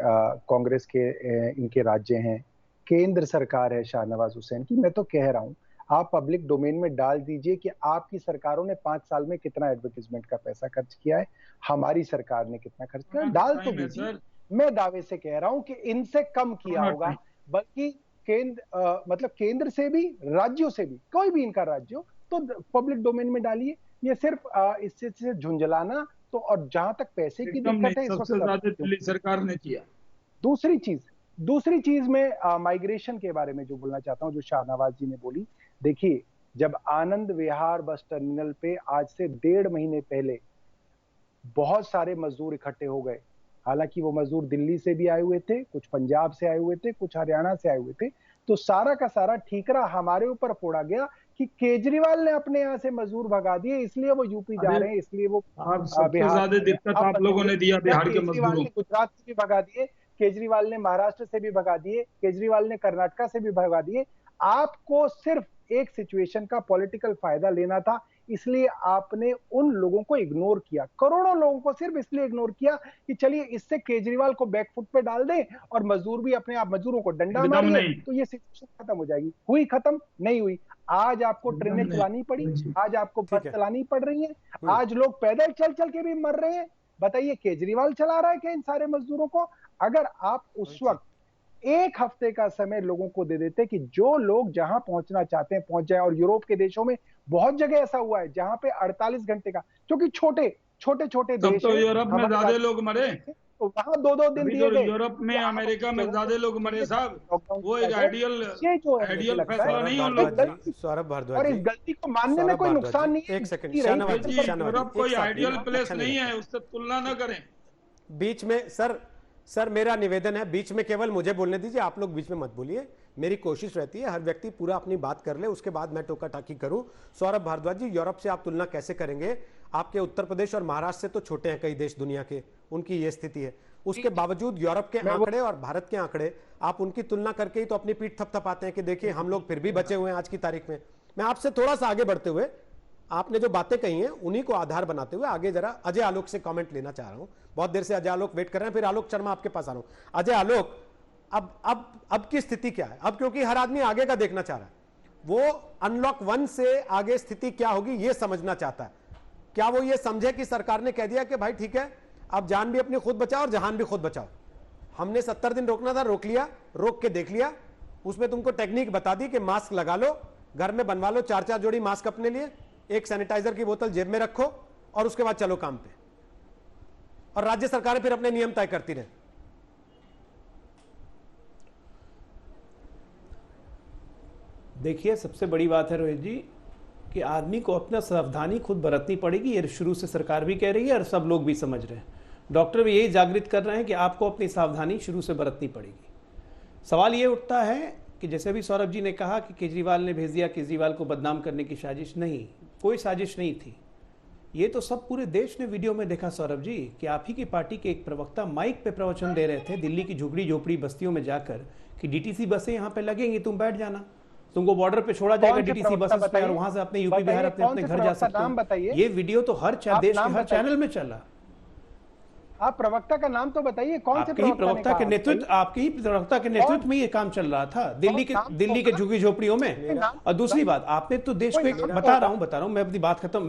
[SPEAKER 9] कांग्रेस के इनके राज्य हैं, केंद्र सरकार है शाहनवाज हुसैन की, मैं तो कह रहा हूं आप पब्लिक डोमेन में डाल दीजिए कि आपकी सरकारों ने 5 साल में कितना एडवर्टाइजमेंट का पैसा खर्च किया है, हमारी सरकार ने कितना खर्च किया, डाल तो दीजिए। मैं दावे से कह रहा हूं कि इनसे कम किया होगा, बल्कि मतलब केंद्र से भी, राज्यों से भी, कोई भी इनका राज्य हो तो पब्लिक डोमेन में डालिए। ये सिर्फ इससे झुंझलाना तो, और जहां तक पैसे की दिक्कत है,
[SPEAKER 6] सबसे ज्यादा दिल्ली सरकार ने किया।
[SPEAKER 9] दूसरी चीज में माइग्रेशन के बारे में जो बोलना चाहता हूं, जो शाहनवाज जी ने बोली, देखिए जब आनंद विहार बस टर्मिनल पे आज से 1.5 महीने पहले बहुत सारे मजदूर इकट्ठे हो गए, हालांकि वो मजदूर दिल्ली से भी आए हुए थे, कुछ पंजाब से आए हुए थे, कुछ हरियाणा से आए हुए थे, तो सारा का सारा ठीकरा हमारे ऊपर फोड़ा गया कि केजरीवाल ने अपने यहाँ से मजदूर भगा दिए, इसलिए वो यूपी जा रहे हैं, इसलिए वो
[SPEAKER 6] बिहार दिक्कत आप लोगों ने दिया बिहार के मजदूरों।
[SPEAKER 9] गुजरात से भी भगा दिए, केजरीवाल ने महाराष्ट्र से भी भगा दिए, केजरीवाल ने कर्नाटका से भी भगा दिए। आपको सिर्फ एक सिचुएशन का पॉलिटिकल फायदा लेना था, इसलिए आपने उन लोगों को इग्नोर किया, करोड़ों लोगों को सिर्फ इसलिए इग्नोर किया कि चलिए इससे केजरीवाल को बैकफुट पे डाल दें और मजदूर भी अपने आप मजदूरों को डंडा मारे तो ये सिचुएशन खत्म हो जाएगी। हुई खत्म? नहीं हुई। आज आपको ट्रेनें चलानी पड़ी, आज आपको बस चलानी पड़ रही है, आज लोग पैदल चल चल के भी मर रहे हैं। बताइए केजरीवाल चला रहा है क्या इन सारे मजदूरों को? अगर आप उस वक्त 1 हफ्ते का समय लोगों को दे देते कि जो लोग जहां पहुंचना चाहते हैं पहुंच जाए, और यूरोप के देशों में बहुत जगह ऐसा हुआ है जहां पे 48 घंटे का, क्योंकि छोटे देश
[SPEAKER 6] तो यूरोप में ज्यादा लोग मरे,
[SPEAKER 9] तो वहां 2-2 दिन दिए गए।
[SPEAKER 6] यूरोप में, अमेरिका में ज्यादा लोग मरे साहब। वो एक आइडियल फैसला नहीं उन लोग।
[SPEAKER 11] सौरभ भारद्वाज,
[SPEAKER 9] और इस गलती को मानने में कोई नुकसान नहीं है।
[SPEAKER 11] एक सेकंड,
[SPEAKER 6] यूरोप कोई आइडियल प्लेस नहीं है, उससे तुलना न करें।
[SPEAKER 11] बीच में सर मेरा निवेदन है, बीच में केवल मुझे बोलने दीजिए, आप लोग बीच में मत बोलिए। मेरी कोशिश रहती है हर व्यक्ति पूरा अपनी बात कर ले, उसके बाद मैं टोका टाकी करूं। सौरभ भारद्वाज जी, यूरोप से आप तुलना कैसे करेंगे? आपके उत्तर प्रदेश और महाराष्ट्र से तो छोटे हैं कई देश दुनिया के, उनकी ये स्थिति है। उसके बावजूद यूरोप के आंकड़े और भारत के आंकड़े, आप उनकी तुलना करके ही तो अपनी पीठ थपथपाते हैं कि देखिए हम लोग फिर भी बचे हुए हैं आज की तारीख में। मैं आपसे थोड़ा सा आगे बढ़ते हुए, आपने जो बातें कही हैं उन्हीं को आधार बनाते हुए आगे जरा अजय आलोक से कमेंट लेना चाह रहा हूं। बहुत देर से अजय आलोक वेट कर रहे हैं, फिर आलोक शर्मा आपके पास आ रहा हूं। अजय आलोक, अब की स्थिति क्या है? अब क्योंकि हर आदमी आगे का देखना चाह रहा है, वो अनलॉक 1 से आगे स्थिति क्या होगी ये समझना चाहता है। क्या वो ये समझे कि सरकार ने कह दिया कि भाई ठीक है, अब जान भी अपनी खुद बचाओ और जहान भी खुद बचाओ, हमने 70 दिन रोकना था, रोक लिया, रोक के देख लिया, उसमें तुमको टेक्निक बता दी कि मास्क लगा लो, घर में बनवा लो 4-4 जोड़ी मास्क अपने लिए, एक सैनिटाइजर की बोतल जेब में रखो और उसके बाद चलो काम पे, और राज्य सरकारें फिर अपने नियम तय करती रहे।
[SPEAKER 8] देखिए, सबसे बड़ी बात है रोहित जी कि आदमी को अपना सावधानी खुद बरतनी पड़ेगी। ये शुरू से सरकार भी कह रही है और सब लोग भी समझ रहे हैं, डॉक्टर भी यही जागृत कर रहे हैं कि आपको अपनी सावधानी शुरू से बरतनी पड़ेगी। सवाल ये उठता है कि जैसे भी सौरभ जी ने कहा कि केजरीवाल ने भेज दिया, केजरीवाल को बदनाम करने की साजिश, नहीं, कोई साजिश नहीं थी। ये तो सब पूरे देश ने वीडियो में देखा सौरभ जी, कि आप ही की पार्टी के एक प्रवक्ता माइक पे प्रवचन दे रहे थे दिल्ली की झुग्गी झोपड़ी बस्तियों में जाकर कि डीटीसी बसें यहाँ पे लगेंगी, तुम बैठ जाना, तुमको बॉर्डर पे छोड़ा जाएगा डीटीसी बसेस पे और वहां से अपने यूपी बिहार अपने घर जा सकते हैं। ये वीडियो तो हर देश के हर चैनल में चला।
[SPEAKER 12] आप प्रवक्ता का नाम तो बताइए, कौन से
[SPEAKER 8] प्रवक्ता के नेतृत्व, आपके ही प्रवक्ता के नेतृत्व में ये काम चल रहा था दिल्ली के झुग्गी झोपड़ियों में। और दूसरी बात, आपने तो देश को बता रहा हूँ मैं अपनी बात खत्म,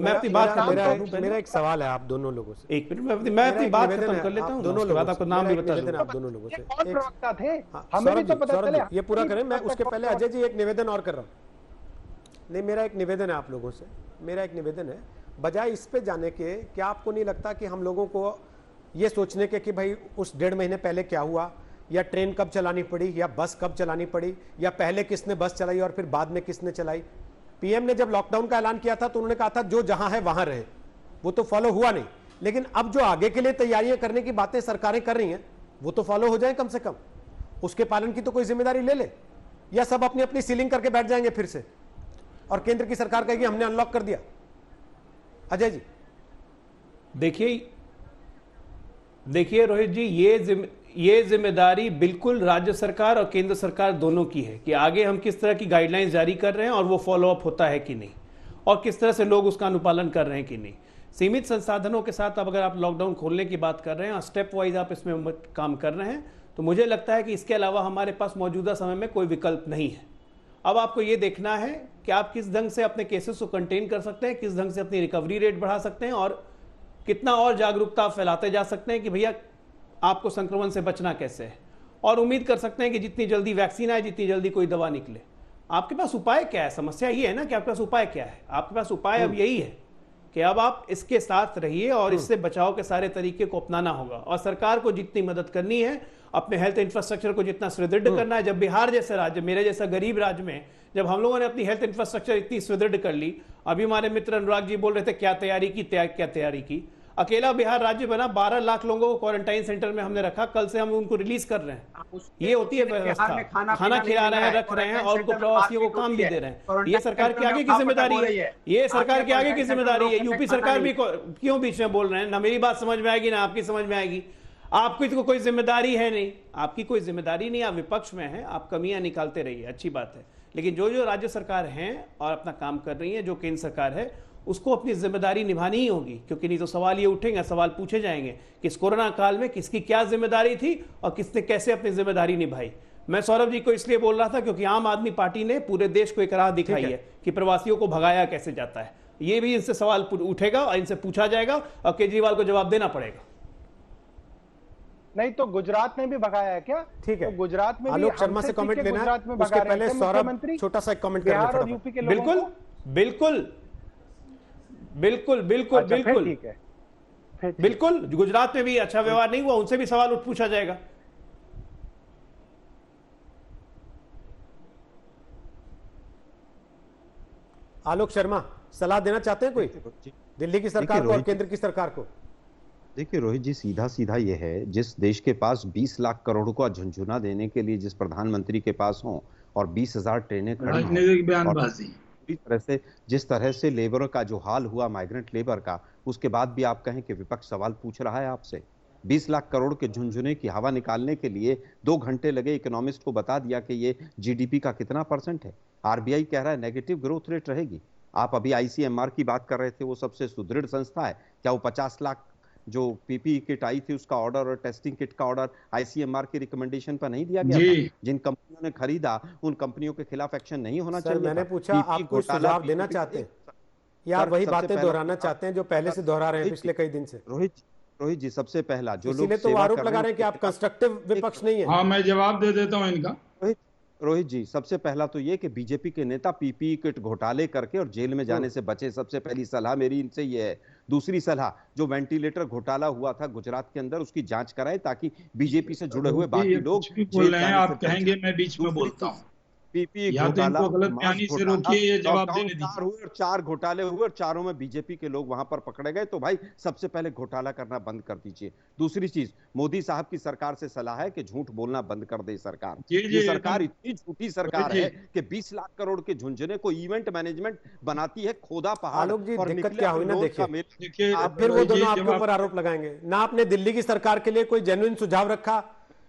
[SPEAKER 11] मेरा एक सवाल है आप दोनों लोगों से,
[SPEAKER 8] एक मिनट मैं अपनी बात खत्म कर लेता हूँ, दोनों लोगों आपको नाम भी बता दूं।
[SPEAKER 11] आप दोनों लोगों से
[SPEAKER 12] कौन प्रवक्ता थे, हमें भी तो पता चले।
[SPEAKER 11] ये पूरा करें, मैं उसके पहले अजय जी एक निवेदन और कर रहा हूँ। नहीं, मेरा एक निवेदन है आप लोगों से, मेरा एक निवेदन है, बजाय इस पे जाने के, क्या आपको नहीं लगता कि हम लोगों को ये सोचने के कि भाई उस 1.5 महीने पहले क्या हुआ, या ट्रेन कब चलानी पड़ी, या बस कब चलानी पड़ी, या पहले किसने बस चलाई और फिर बाद में किसने चलाई। पीएम ने जब लॉकडाउन का ऐलान किया था तो उन्होंने कहा था जो जहां है वहां रहे, वो तो फॉलो हुआ नहीं। लेकिन अब जो आगे के लिए तैयारियां करने की बातें सरकारें कर रही हैं वो तो फॉलो हो जाए कम से कम, उसके पालन की तो कोई जिम्मेदारी ले ले, या सब अपनी अपनी सीलिंग करके बैठ जाएंगे फिर से और केंद्र की सरकार कहेगी हमने अनलॉक कर दिया। अजय जी
[SPEAKER 8] देखिए रोहित जी, ये जिम्मेदारी बिल्कुल राज्य सरकार और केंद्र सरकार दोनों की है कि आगे हम किस तरह की गाइडलाइंस जारी कर रहे हैं और वो फॉलो अप होता है कि नहीं, और किस तरह से लोग उसका अनुपालन कर रहे हैं कि नहीं। सीमित संसाधनों के साथ अब अगर आप लॉकडाउन खोलने की बात कर रहे हैं और स्टेप वाइज आप इसमें काम कर रहे हैं, तो मुझे लगता है कि इसके अलावा हमारे पास मौजूदा समय में कोई विकल्प नहीं है। अब आपको ये देखना है कि आप किस ढंग से अपने केसेस को कंटेन कर सकते हैं, किस ढंग से अपनी रिकवरी रेट बढ़ा सकते हैं, और कितना और जागरूकता फैलाते जा सकते हैं कि भैया आपको संक्रमण से बचना कैसे है, और उम्मीद कर सकते हैं कि जितनी जल्दी वैक्सीन आए, जितनी जल्दी कोई दवा निकले। आपके पास उपाय क्या है? समस्या ये है ना कि आपके पास उपाय क्या है? आपके पास उपाय अब यही है कि अब आप इसके साथ रहिए और इससे बचाव के सारे तरीके को अपनाना होगा, और सरकार को जितनी मदद करनी है, अपने हेल्थ इंफ्रास्ट्रक्चर को जितना सुदृढ़ करना है। जब बिहार जैसे राज्य, मेरे जैसा गरीब राज्य में, जब हम लोगों ने अपनी हेल्थ इंफ्रास्ट्रक्चर इतनी सुदृढ़ कर ली, अभी हमारे मित्र अनुराग जी बोल रहे थे क्या तैयारी की, अकेला बिहार राज्य बना, 12 लाख लोगों को क्वारंटाइन सेंटर में हमने रखा, कल से हम उनको रिलीज कर रहे हैं। ये होती है व्यवस्था, खाना खिला रहे हैं, रख रहे हैं, और उनको प्रवासियों को काम भी दे रहे हैं। ये सरकार के आगे की जिम्मेदारी है, ये सरकार के आगे की जिम्मेदारी है। यूपी सरकार भी क्यों बीच में बोल रहे हैं? ना मेरी बात समझ में आएगी ना आपकी समझ में आएगी। आपकी तो कोई जिम्मेदारी है नहीं, आपकी कोई जिम्मेदारी नहीं, आप विपक्ष में हैं, आप कमियां निकालते रहिए, अच्छी बात है। लेकिन जो राज्य सरकार हैं और अपना काम कर रही है, जो केंद्र सरकार है, उसको अपनी जिम्मेदारी निभानी ही होगी, क्योंकि नहीं तो सवाल ये उठेंगे, सवाल पूछे जाएंगे कि इस कोरोना काल में किसकी क्या जिम्मेदारी थी और किसने कैसे अपनी जिम्मेदारी निभाई। मैं सौरभ जी को इसलिए बोल रहा था क्योंकि आम आदमी पार्टी ने पूरे देश को एक राह दिखाई है कि प्रवासियों को भगाया कैसे जाता है। ये भी इनसे सवाल उठेगा और इनसे पूछा जाएगा और केजरीवाल को जवाब देना पड़ेगा।
[SPEAKER 12] नहीं तो गुजरात में भी भगाया है क्या?
[SPEAKER 11] ठीक है,
[SPEAKER 12] तो गुजरात में
[SPEAKER 11] आलोक शर्मा से कमेंट लेना है, उसके पहले सौरभ छोटा सा कमेंट
[SPEAKER 12] बिहार और यूपी के लोगों
[SPEAKER 8] बिल्कुल बिल्कुल बिल्कुल बिल्कुल बिल्कुल
[SPEAKER 12] ठीक है,
[SPEAKER 8] बिल्कुल। गुजरात में भी अच्छा व्यवहार नहीं हुआ, उनसे भी सवाल पूछा जाएगा।
[SPEAKER 11] आलोक शर्मा सलाह देना चाहते हैं कोई दिल्ली की सरकार को और केंद्र की सरकार को?
[SPEAKER 7] देखिए रोहित जी, सीधा सीधा ये है, जिस देश के पास 20 लाख करोड़ का झुंझुना देने के लिए जिस प्रधानमंत्री के पास हो और 20,000 ट्रेनें खड़ी जिस तरह से लेबर का जो हाल हुआ, माइग्रेंट लेबर का, उसके बाद भी आप कहें कि विपक्ष सवाल पूछ रहा है आपसे। 20 लाख करोड़ के झुंझुने की हवा निकालने के लिए 2 घंटे लगे। इकोनॉमिस्ट को बता दिया कि ये जीडीपी का कितना % है। आरबीआई कह रहा है नेगेटिव ग्रोथ रेट रहेगी। आप अभी आईसीएमआर की बात कर रहे थे, वो सबसे सुदृढ़ संस्था है। क्या वो 50 लाख जो पीपीई किट आई थी उसका ऑर्डर और टेस्टिंग किट का ऑर्डर आईसीएमआर की रिकमेंडेशन पर नहीं दिया गया था? जिन कंपनियों ने खरीदा उन कंपनियों के खिलाफ एक्शन नहीं होना चाहिए?
[SPEAKER 11] मैंने पूछा आप कुछ सुझाव देना चाहते हैं या आप वही बातें दोहराना चाहते हैं जो पहले से दोहरा रहे हैं पिछले कई दिन से?
[SPEAKER 7] रोहित जी, सबसे पहला जो लोग
[SPEAKER 11] तो आरोप लगा रहे हैं कि आप कंस्ट्रक्टिव विपक्ष नहीं है।
[SPEAKER 6] हाँ, मैं जवाब दे देता हूं इनका।
[SPEAKER 7] रोहित जी, सबसे पहला तो ये कि बीजेपी के नेता पीपीई किट घोटाले करके और जेल में जाने से बचे। सबसे पहली सलाह मेरी इनसे ये है। दूसरी सलाह, जो वेंटिलेटर घोटाला हुआ था गुजरात के अंदर, उसकी जांच कराएं ताकि बीजेपी से जुड़े हुए बाकी लोग
[SPEAKER 6] बोल रहे हैं, आप कहेंगे मैं बीच में बोलता हूं।
[SPEAKER 7] पीपी
[SPEAKER 6] या तो
[SPEAKER 7] घोटाला,
[SPEAKER 6] इनको गलत
[SPEAKER 7] मास्क
[SPEAKER 6] बयानी से
[SPEAKER 7] घोटाला,
[SPEAKER 6] रोकिए, ये जवाब
[SPEAKER 7] लॉकडाउन
[SPEAKER 6] देने दीजिए।
[SPEAKER 7] 4 हुए और 4 घोटाले हुए और चारों में बीजेपी के लोग वहां पर पकड़े गए। तो भाई सबसे पहले घोटाला करना बंद कर दीजिए। दूसरी चीज, मोदी साहब की सरकार से सलाह है कि झूठ बोलना बंद कर दे सरकार। ये सरकार इतनी झूठी सरकार है कि 20 लाख करोड़ के झुंझुने को इवेंट मैनेजमेंट बनाती है, खोदा पहाड़
[SPEAKER 11] आलोक जी,
[SPEAKER 7] और
[SPEAKER 11] दिक्कत
[SPEAKER 7] निकले
[SPEAKER 11] क्या हुई ना,
[SPEAKER 7] लोन का
[SPEAKER 11] देखिए आप फिर वो दोनों आपके ऊपर आरोप लगाएंगे ना। आपने दिल्ली की सरकार के लिए कोई जेन्युइन सुझाव रखा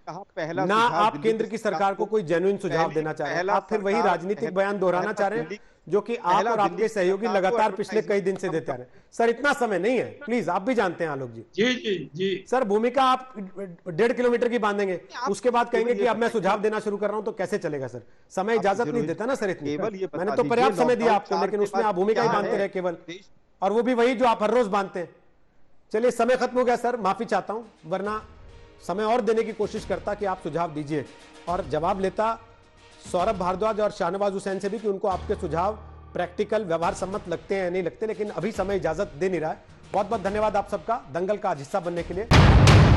[SPEAKER 7] पहला
[SPEAKER 11] ना,
[SPEAKER 7] सुझाव
[SPEAKER 11] आप
[SPEAKER 7] दिल्ली
[SPEAKER 11] केंद्र की सरकार को कोई जेन्युइन सुझाव देना चाह रहे हैं। आप फिर वही राजनीतिक बयान दोहराना चाह रहे हैं जो कि आप और आपके सहयोगी लगातार पिछले कई दिन से देते आ रहे हैं। सर इतना समय नहीं है, प्लीज, आप भी जानते हैं आलोक जी।
[SPEAKER 6] जी जी जी
[SPEAKER 11] सर, भूमिका आप 1.5 किलोमीटर की बांधेंगे, उसके बाद कहेंगे कि अब मैं सुझाव देना शुरू कर रहा हूं, तो कैसे चलेगा सर? समय इजाजत नहीं देता ना सर इतनी। मैंने तो पर्याप्त समय दिया आपको, लेकिन उसमें आप भूमिका ही बांधते रहे केवल, और वो भी वही जो आप हर रोज बांधते हैं। चलिए, समय खत्म हो गया सर, माफी चाहता हूं, वरना समय और देने की कोशिश करता कि आप सुझाव दीजिए, और जवाब लेता सौरभ भारद्वाज और शाहनवाज हुसैन से भी कि उनको आपके सुझाव प्रैक्टिकल, व्यवहार सम्मत लगते हैं या नहीं लगते। लेकिन अभी समय इजाजत दे नहीं रहा है। बहुत बहुत धन्यवाद आप सबका दंगल का आज हिस्सा बनने के लिए।